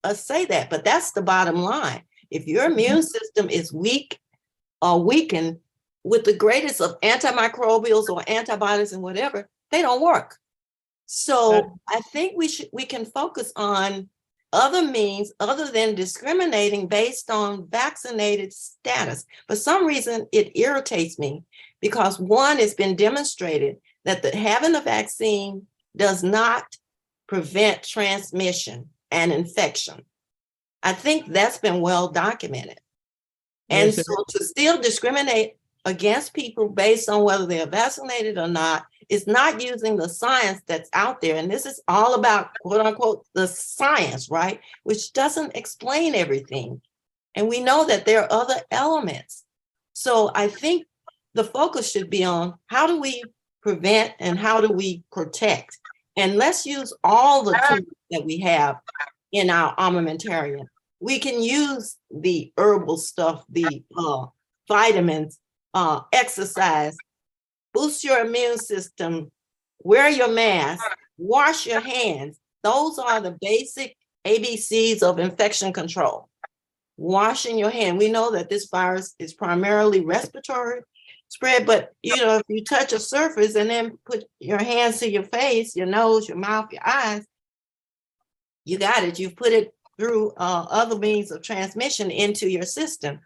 us say that, but that's the bottom line. If your immune system is weak or weakened, with the greatest of antimicrobials or antibodies and whatever, they don't work. So I think we can focus on other means other than discriminating based on vaccinated status. For some reason, it irritates me because one, it's been demonstrated that having the vaccine does not prevent transmission and infection. I think that's been well documented. And Yes, so to still discriminate against people based on whether they're vaccinated or not is not using the science that's out there. And this is all about, quote unquote, the science, right? Which doesn't explain everything. And we know that there are other elements. So I think the focus should be on how do we prevent and how do we protect? And let's use all the tools that we have in our armamentarium. We can use the herbal stuff, the vitamins, exercise, boost your immune system, wear your mask, wash your hands. Those are the basic ABCs of infection control. Washing your hand. We know that this virus is primarily respiratory spread, but if you touch a surface and then put your hands to your face, your nose, your mouth, your eyes, you got it. You've put it through other means of transmission into your system.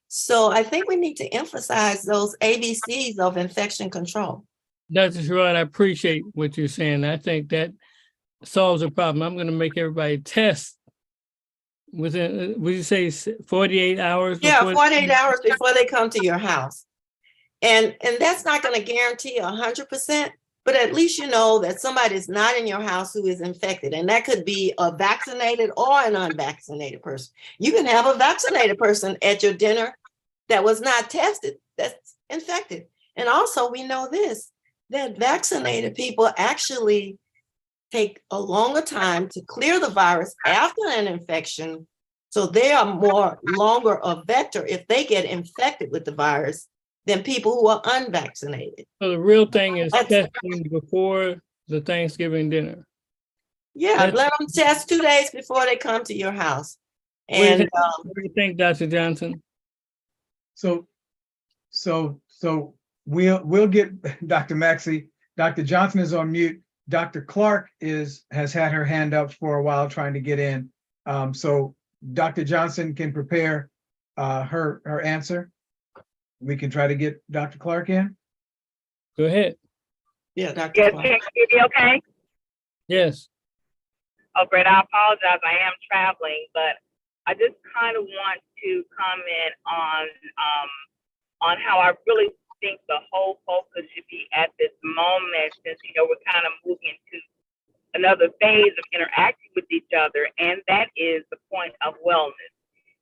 So I think we need to emphasize those ABCs of infection control. Dr. Sherrod, I appreciate what you're saying. I think that solves the problem. I'm going to make everybody test within, would you say 48 hours? Yeah, before- 48 hours before they come to your house. And that's not going to guarantee 100%, but at least you know that somebody's not in your house who is infected. And that could be a vaccinated or an unvaccinated person. You can have a vaccinated person at your dinner that was not tested, that's infected. And also we know this, that vaccinated people actually take a longer time to clear the virus after an infection. So they are more longer a vector if they get infected with the virus than people who are unvaccinated. So the real thing is That's- testing before the Thanksgiving dinner. Yeah, That's- let them test 2 days before they come to your house. What do you And think- what do you think, Dr. Johnson? So we'll get Dr. Maxey. Dr. Johnson is on mute. Dr. Clark has had her hand up for a while trying to get in. So Dr. Johnson can prepare her answer. We can try to get Dr. Clark in. Go ahead. yeah, Dr. Yes, Clark. can you hear me okay? Yes. Oh, great. I apologize. I am traveling, but I just kind of want to comment on how I really think the whole focus should be at this moment, since we're kind of moving into another phase of interacting with each other, and that is the point of wellness.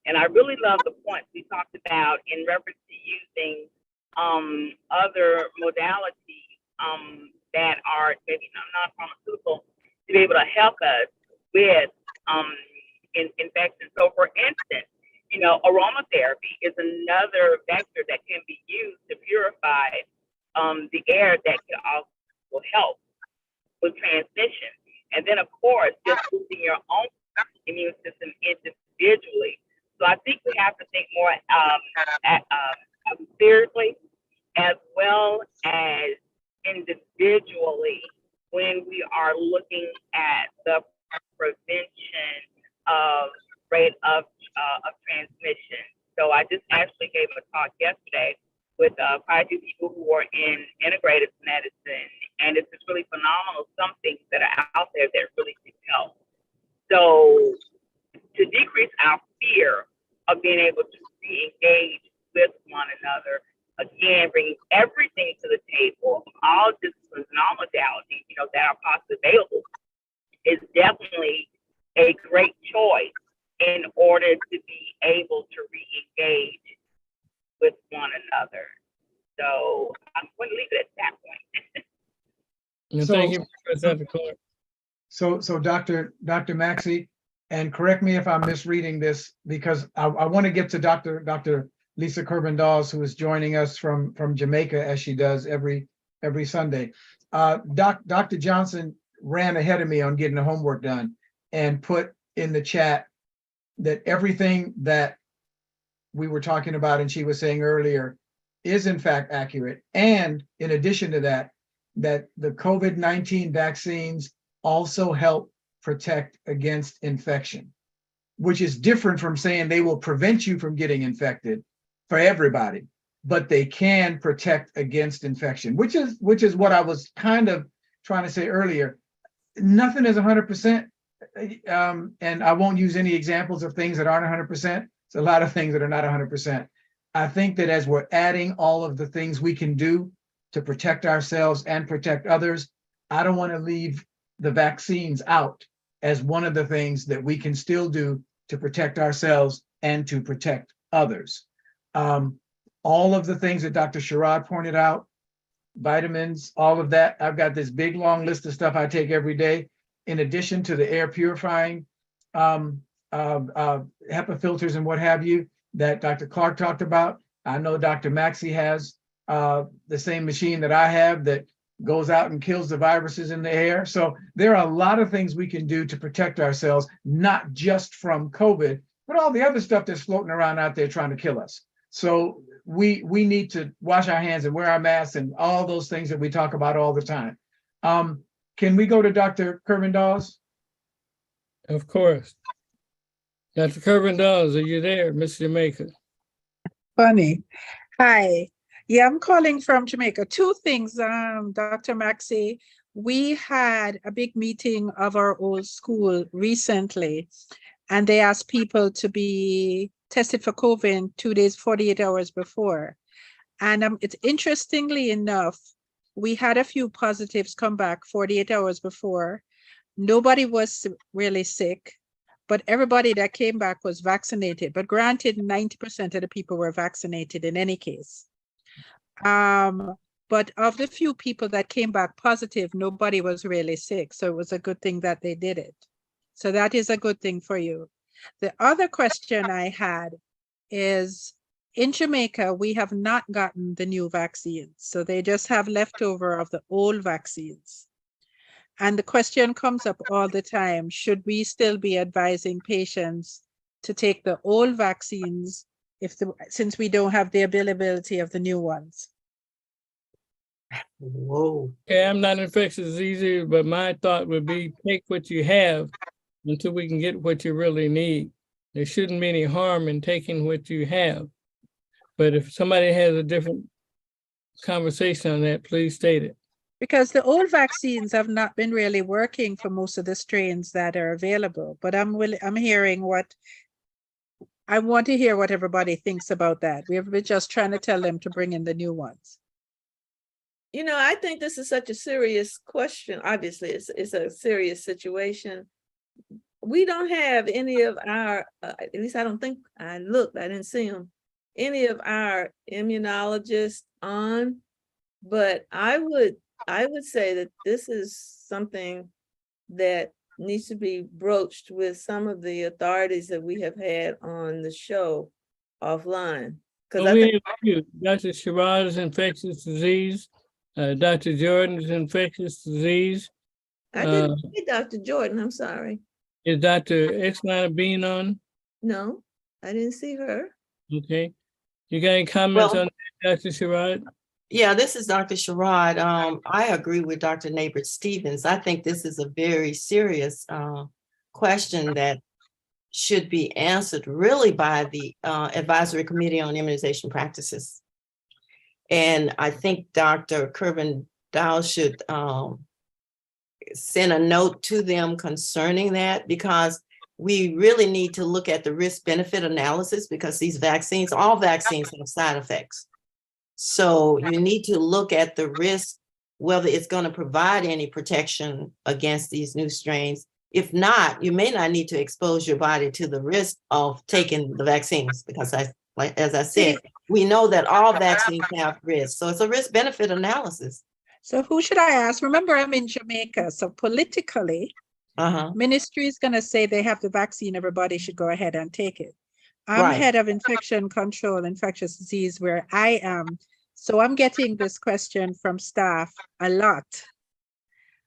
And I really love the points we talked about in reference to using other modalities that are maybe non-pharmaceutical to be able to help us with infection. So for instance, aromatherapy is another vector that can be used to purify the air that can also help with transmission. And then of course, just boosting your own seriously, as well as individually when we are looking at the prevention of rate of transmission. So I just actually gave a talk yesterday with quite a few people who are in integrative medicine, and it's just really phenomenal. Some things that are out there that really can help. So to decrease our fear of being able to re-engage with one another, again, bringing everything to the table, all disciplines and all modalities, that are possibly available, is definitely a great choice in order to be able to re-engage with one another. So I'm going to leave it at that point. And So- thank you, Professor Clark. So Dr. Maxey, and correct me if I'm misreading this, because I want to get to Dr. Lisa Kerben-Dawes, who is joining us from Jamaica, as she does every Sunday. Dr. Johnson ran ahead of me on getting the homework done and put in the chat that everything that we were talking about and she was saying earlier is in fact accurate. And in addition to that, that the COVID-19 vaccines also help protect against infection, which is different from saying they will prevent you from getting infected for everybody, but they can protect against infection, which is what I was kind of trying to say earlier. Nothing is 100%, and I won't use any examples of things that aren't 100%. It's a lot of things that are not 100%. I think that as we're adding all of the things we can do to protect ourselves and protect others, I don't want to leave the vaccines out as one of the things that we can still do to protect ourselves and to protect others. All of the things that Dr. Sherrod pointed out, vitamins, all of that, I've got this big long list of stuff I take every day, in addition to the air purifying HEPA filters and what have you that Dr. Clark talked about. I know Dr. Maxey has the same machine that I have that goes out and kills the viruses in the air. So there are a lot of things we can do to protect ourselves, not just from COVID, but all the other stuff that's floating around out there trying to kill us. So we need to wash our hands and wear our masks and all those things that we talk about all the time. Can we go to Dr. Kerben-Dawes? Of course. Dr. Kerben-Dawes, are you there, Miss Jamaica? Funny. Hi. Yeah, I'm calling from Jamaica. Two things, Dr. Maxey. We had a big meeting of our old school recently, and they asked people to be tested for COVID 2 days, 48 hours before. And it's interestingly enough, we had a few positives come back 48 hours before. Nobody was really sick, but everybody that came back was vaccinated. But granted, 90% of the people were vaccinated in any case. But of the few people that came back positive, nobody was really sick. So it was a good thing that they did it. So that is a good thing for you. The other question I had is, in Jamaica, we have not gotten the new vaccines. So they just have leftover of the old vaccines. And the question comes up all the time, should we still be advising patients to take the old vaccines since we don't have the availability of the new ones? Whoa. Okay, I'm not infectious diseases, but my thought would be take what you have until we can get what you really need. There shouldn't be any harm in taking what you have. But if somebody has a different conversation on that, please state it. Because the old vaccines have not been really working for most of the strains that are available. But I'm hearing I want to hear what everybody thinks about that. We're just trying to tell them to bring in the new ones. I think this is such a serious question. Obviously, it's a serious situation. We don't have any of our, at least I don't think, I looked, I didn't see them, any of our immunologists on, but I would say that this is something that needs to be broached with some of the authorities that we have had on the show offline. Because Well, we have a few. Dr. Sherrod is infectious disease. Dr. Jordan is infectious disease. I didn't see Dr. Jordan, I'm sorry. Is Dr. Exline Bean on? No, I didn't see her. Okay. You got any comments Well- on that, Dr. Sherrod? Yeah, this is Dr. Sherrod. I agree with Dr. Neighbor Stevens. I think this is a very serious question that should be answered really by the Advisory Committee on Immunization Practices. And I think Dr. Kervin Dow should send a note to them concerning that, because we really need to look at the risk benefit analysis, because these vaccines, all vaccines have side effects. So you need to look at the risk, whether it's going to provide any protection against these new strains. If not, you may not need to expose your body to the risk of taking the vaccines, because as I said, we know that all vaccines have risks. So it's a risk benefit analysis. So who should I ask? Remember, I'm in Jamaica, so politically, ministry is going to say they have the vaccine, everybody should go ahead and take it. I'm Right. head of infection control, infectious disease where I am. So I'm getting this question from staff a lot.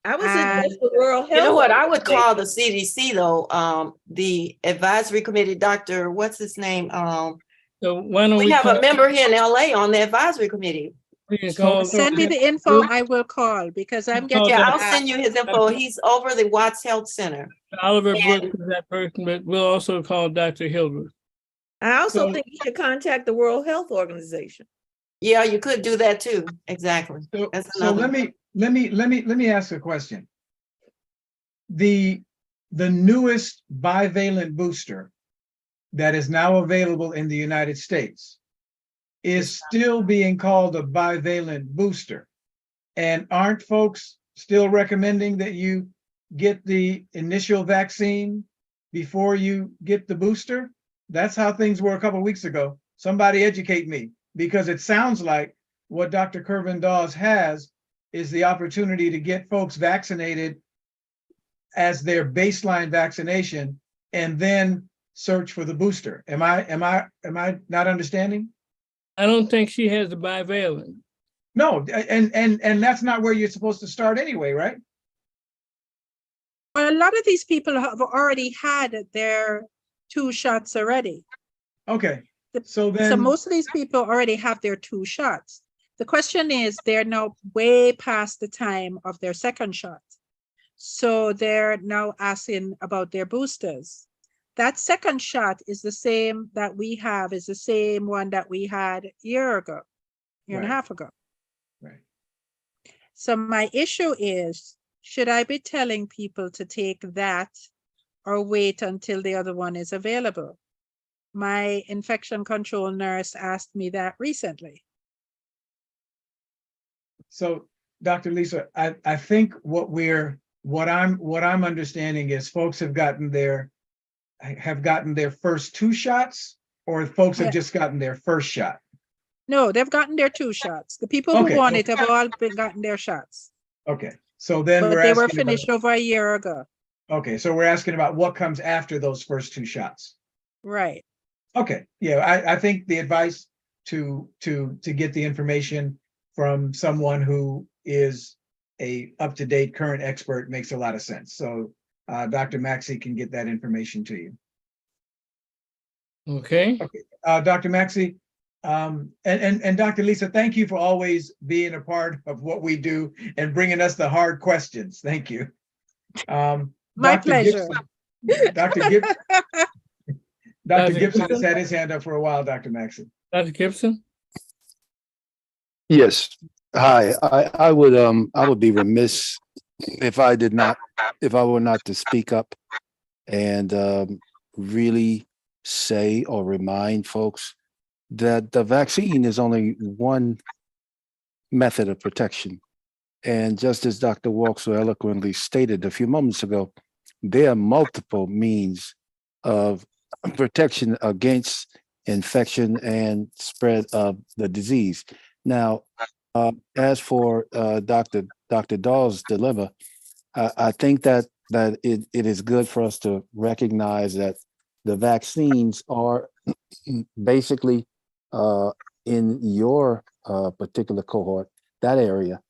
I would suggest the World Health. You know what? I would Organization. call the CDC though, the advisory committee, Dr. What's his name? So why don't We we have call, a member here in LA on the advisory committee. we can call, Send me the info, I will call, because I'm getting. Yeah, I'll asked. send you his info. He's over the Watts Health Center. Oliver Brooks is that person, but we'll also call Dr. Hildreth. I also So- think you should contact the World Health Organization. Yeah, you could do that too. Exactly. So, That's so another- let me ask a question. The newest bivalent booster that is now available in the United States is still being called a bivalent booster. And aren't folks still recommending that you get the initial vaccine before you get the booster? That's how things were a couple of weeks ago. Somebody educate me, because it sounds like what Dr. Kervin Dawes has is the opportunity to get folks vaccinated as their baseline vaccination and then search for the booster. Am I not understanding? I don't think she has the bivalent. No, and that's not where you're supposed to start anyway, right? Well, a lot of these people have already had their 2 shots already. Okay, The- so So then, most of these people already have their 2 shots. The question is, they're now way past the time of their 2nd shot. So they're now asking about their boosters. That 2nd shot is the same that we have, is the same one that we had a year and a Right. half ago. Right. So my issue is, should I be telling people to take that or wait until the other one is available? My infection control nurse asked me that recently. so Dr. Lisa, I think what I'm understanding is folks have gotten their first 2 shots, or folks have Yeah. just gotten their first shot. No, they've gotten their 2 shots. The people who Okay, want okay. it have all gotten their shots, Okay, so then but we're they were asking about- finished over a year ago. Okay, so we're asking about what comes after those first 2 shots. Right. Okay, yeah, I think the advice to get the information from someone who is a up-to-date current expert makes a lot of sense. So Dr. Maxey can get that information to you. Okay, Dr. Maxey, and Dr. Lisa, thank you for always being a part of what we do and bringing us the hard questions. Thank you. My Dr. pleasure. Gibson- Dr. Dr. Gibson has Gibson? had his hand up for a while, Dr. Maxey. Dr. Gibson? Yes. Hi, I would be remiss if I were not to speak up and really say or remind folks that the vaccine is only one method of protection. And just as Dr. Walk so eloquently stated a few moments ago, there are multiple means of protection against infection and spread of the disease. Now, as for Dr. Dawes' dilemma, I think that it is good for us to recognize that the vaccines are basically in your particular cohort, that area,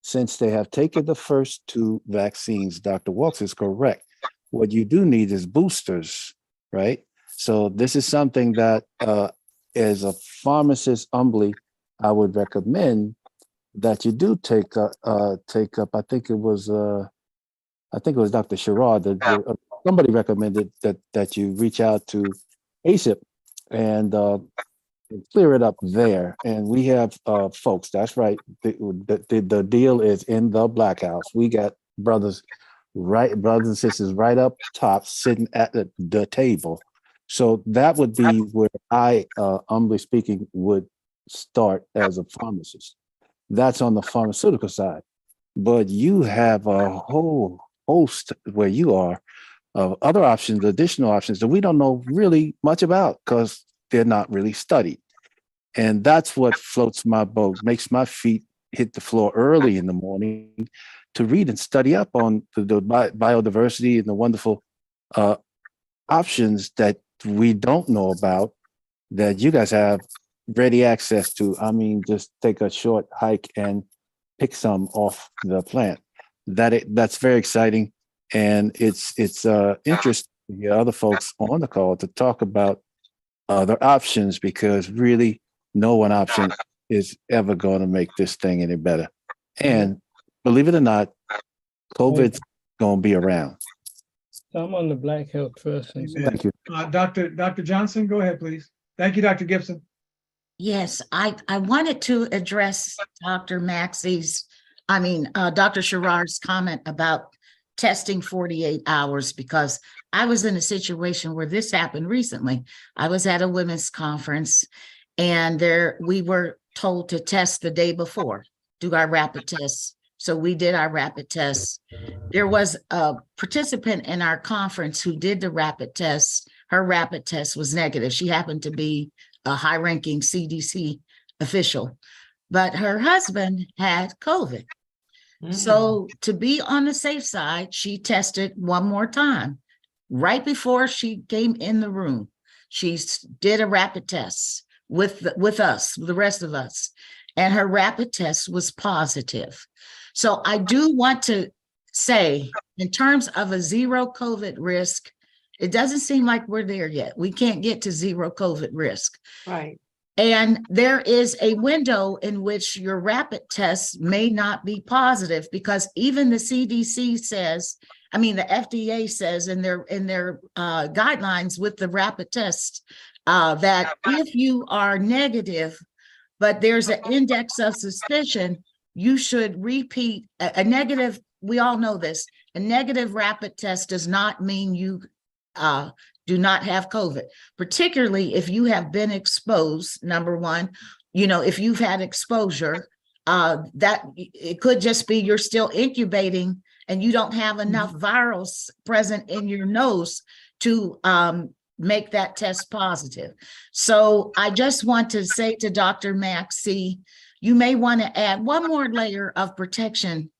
since they have taken the first 2 vaccines, Dr. Walks is correct. What you do need is boosters, right? So this is something that as a pharmacist, humbly, I would recommend that you do take up. I think it was Dr. Sherrod that somebody recommended that you reach out to ASIP and clear it up there. And we have folks. That's right. The deal is in the Black House. We got brothers and sisters right up top sitting at the table. So that would be where I, humbly speaking, would start as a pharmacist. That's on the pharmaceutical side. But you have a whole host where you are of other options, additional options that we don't know really much about because they're not really studied. And that's what floats my boat, makes my feet hit the floor early in the morning to read and study up on the biodiversity and the wonderful options that we don't know about that you guys have ready access to. I mean, just take a short hike and pick some off the plant. That's very exciting. And it's interesting to hear other folks on the call to talk about other options, because really no one option is ever going to make this thing any better. And believe it or not, COVID's going to be around. So I'm on the Black Health Trust. And Amen. Thank you. Dr. Johnson, go ahead, please. Thank you, Dr. Gibson. Yes, I wanted to address Dr. Dr. Sherrard's comment about testing 48 hours, because I was in a situation where this happened recently. I was at a women's conference and we were told to test the day before, do our rapid tests. So we did our rapid tests. There was a participant in our conference who did the rapid tests. Her rapid test was negative. She happened to be a high-ranking CDC official, but her husband had COVID. So to be on the safe side, she tested one more time. Right before she came in the room, she did a rapid test with us, the rest of us, and her rapid test was positive. So I do want to say, in terms of a zero COVID risk, it doesn't seem like we're there yet. We can't get to zero COVID risk. Right. And there is a window in which your rapid tests may not be positive, because even the CDC says, the FDA says in their guidelines with the rapid tests that if you are negative, but there's an index of suspicion, you should repeat a negative. We all know this. A negative rapid test does not mean you do not have COVID, particularly if you have been exposed. Number one, if you've had exposure, that it could just be you're still incubating and you don't have enough virals present in your nose to make that test positive. So I just want to say to Dr. Maxey, you may want to add one more layer of protection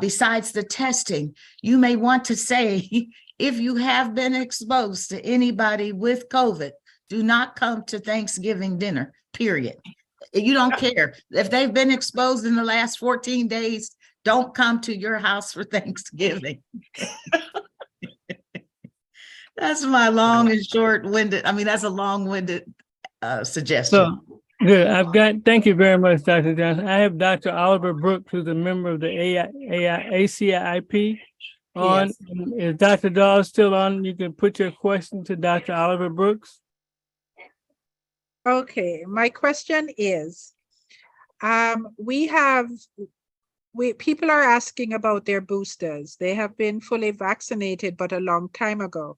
besides the testing. You may want to say, if you have been exposed to anybody with COVID, do not come to Thanksgiving dinner, period. You don't care. If they've been exposed in the last 14 days, don't come to your house for Thanksgiving. That's my long and short-winded, that's a long-winded suggestion. So, good. Thank you very much, Dr. Johnson. I have Dr. Oliver Brooks, who's a member of the ACIP on. Yes. Is Dr. Dawes still on? You can put your question to Dr. Oliver Brooks. Okay, my question is, people are asking about their boosters. They have been fully vaccinated, but a long time ago.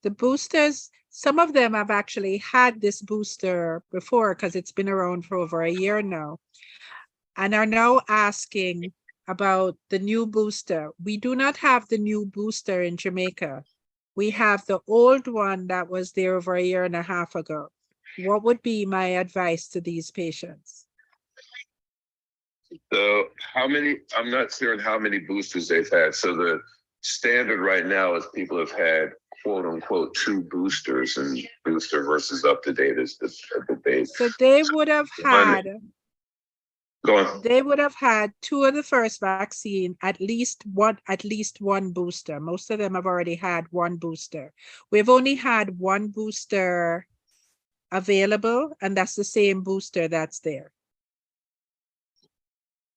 The boosters, some of them have actually had this booster before because it's been around for over a year now, and are now asking about the new booster. We do not have the new booster in Jamaica. We have the old one that was there over a year and a half ago. What would be my advice to these patients? So I'm not sure how many boosters they've had. So the standard right now is people have had quote unquote 2 boosters, and booster versus up to date is the debate. So they would have had, Go on. they would have had 2 of the first vaccine, at least one booster. Most of them have already had 1 booster. We've only had 1 booster available, and that's the same booster that's there.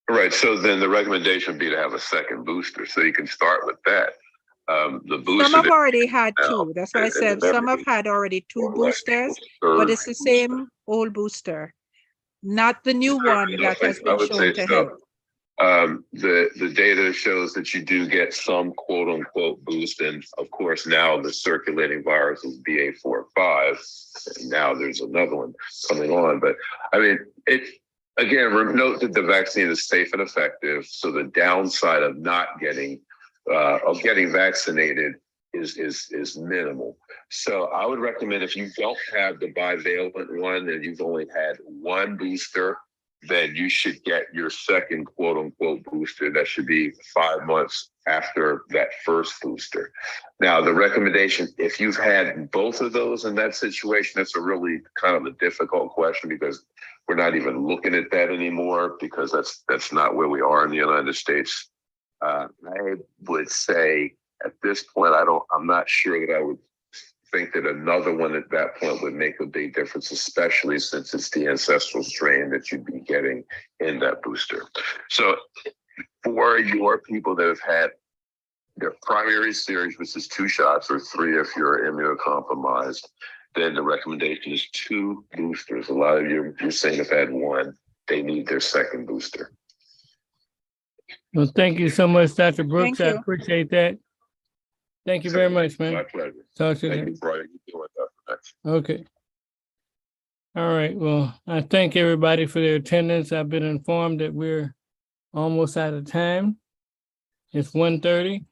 Right, so then the recommendation would be to have a second booster, so you can start with that. The booster. Some have that- already had now, two. That's why I and said some have everything had already two more or less boosters, equals but third it's the booster. same old booster, not the new one that has I been would shown say to so. help. The data shows that you do get some quote unquote boost, and of course now the circulating virus is BA.4/5, and now there's another one coming on. But I mean, note that the vaccine is safe and effective. So the downside of not getting vaccinated is minimal. So I would recommend, if you don't have the bivalent one and you've only had one booster, then you should get your second quote unquote booster. That should be 5 months after that first booster. Now, the recommendation, if you've had both of those in that situation, that's a really kind of a difficult question, because we're not even looking at that anymore, because that's not where we are in the United States. I would say at this point, I'm not sure that I would think that another one at that point would make a big difference, especially since it's the ancestral strain that you'd be getting in that booster. So for your people that have had their primary series, which is 2 shots or 3 if you're immunocompromised, then the recommendation is 2 boosters. A lot of you, you're saying have had 1, they need their second booster. Well, thank you so much, Dr. Brooks. Thank I you. appreciate that. Thank you very much, man. My pleasure. Talk to you Thank later. you for all you doing, Dr. Max. Okay. All right. Well, I thank everybody for their attendance. I've been informed that we're almost out of time. It's 1:30.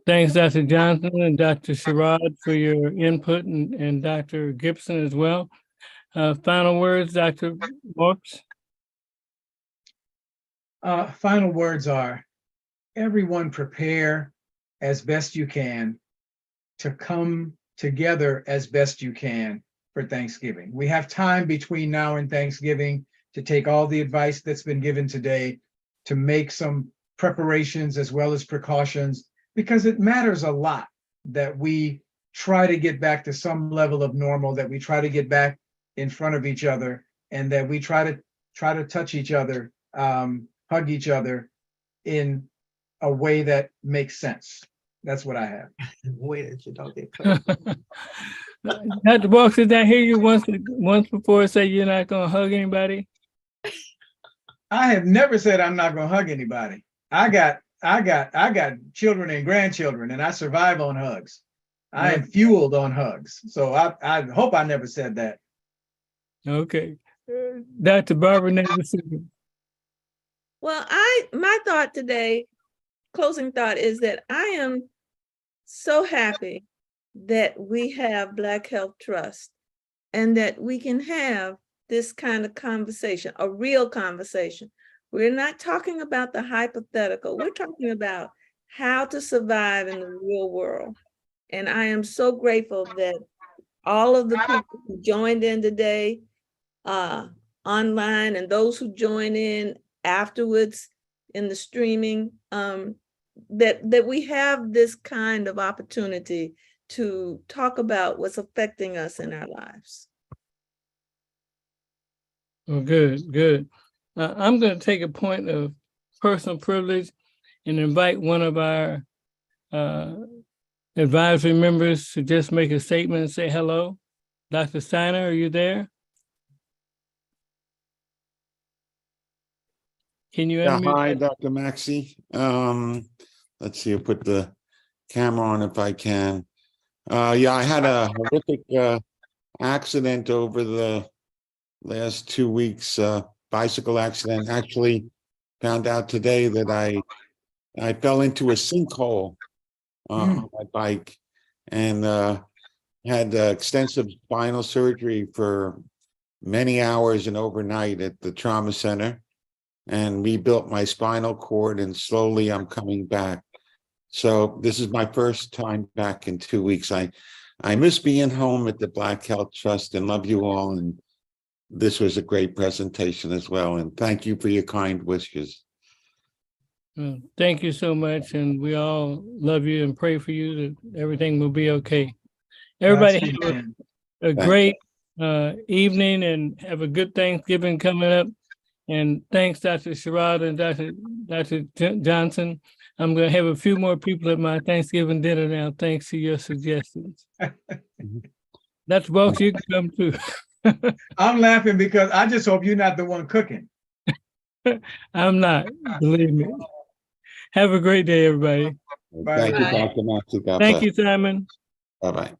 Thanks, Dr. Johnson and Dr. Sherrod, for your input, and Dr. Gibson as well. Final words, Dr. Marks? Final words are, everyone prepare as best you can to come together as best you can for Thanksgiving. We have time between now and Thanksgiving to take all the advice that's been given today, to make some preparations as well as precautions, because it matters a lot that we try to get back to some level of normal, that we try to get back in front of each other, and that we try to touch each other, hug each other in a way that makes sense. That's what I have. Way that you don't get Dr. Marks, did I hear you once before say you're not gonna hug anybody? I have never said I'm not gonna hug anybody. I got children and grandchildren, and I survive on hugs. I am fueled on hugs. So I hope I never said that. Okay. Dr. Barbara Neighbors. Well, my thought today, closing thought, is that I am so happy that we have Black Health Trust, and that we can have this kind of conversation, a real conversation. We're not talking about the hypothetical. We're talking about how to survive in the real world. And I am so grateful that all of the people who joined in today online, and those who join in afterwards in the streaming, that we have this kind of opportunity to talk about what's affecting us in our lives. Well, good. I'm going to take a point of personal privilege and invite one of our advisory members to just make a statement and say hello. Dr. Steiner, are you there? Can you Yeah, unmute? hi, Dr. Maxey. Let's see, I'll put the camera on if I can. Yeah, I had a horrific accident over the last 2 weeks, bicycle accident. Actually found out today that I fell into a sinkhole on my bike, and had extensive spinal surgery for many hours and overnight at the trauma center, and rebuilt my spinal cord, and slowly I'm coming back. So this is my first time back in 2 weeks. I miss being home at the Black Health Trust, and love you all. And this was a great presentation as well. And thank you for your kind wishes. Well, thank you so much. And we all love you and pray for you that everything will be okay. Everybody, Godspeed, Tim. Thank you. great evening and have a good Thanksgiving coming up. And thanks, Dr. Sherrod and Dr. Johnson. I'm going to have a few more people at my Thanksgiving dinner now, thanks to your suggestions. Dr. Walks, you can come too. I'm laughing because I just hope you're not the one cooking. I'm not, believe me. Have a great day, everybody. Bye. Thank you, Bye. Dr. Maxey. God Thank bless. you, Simon. Bye-bye.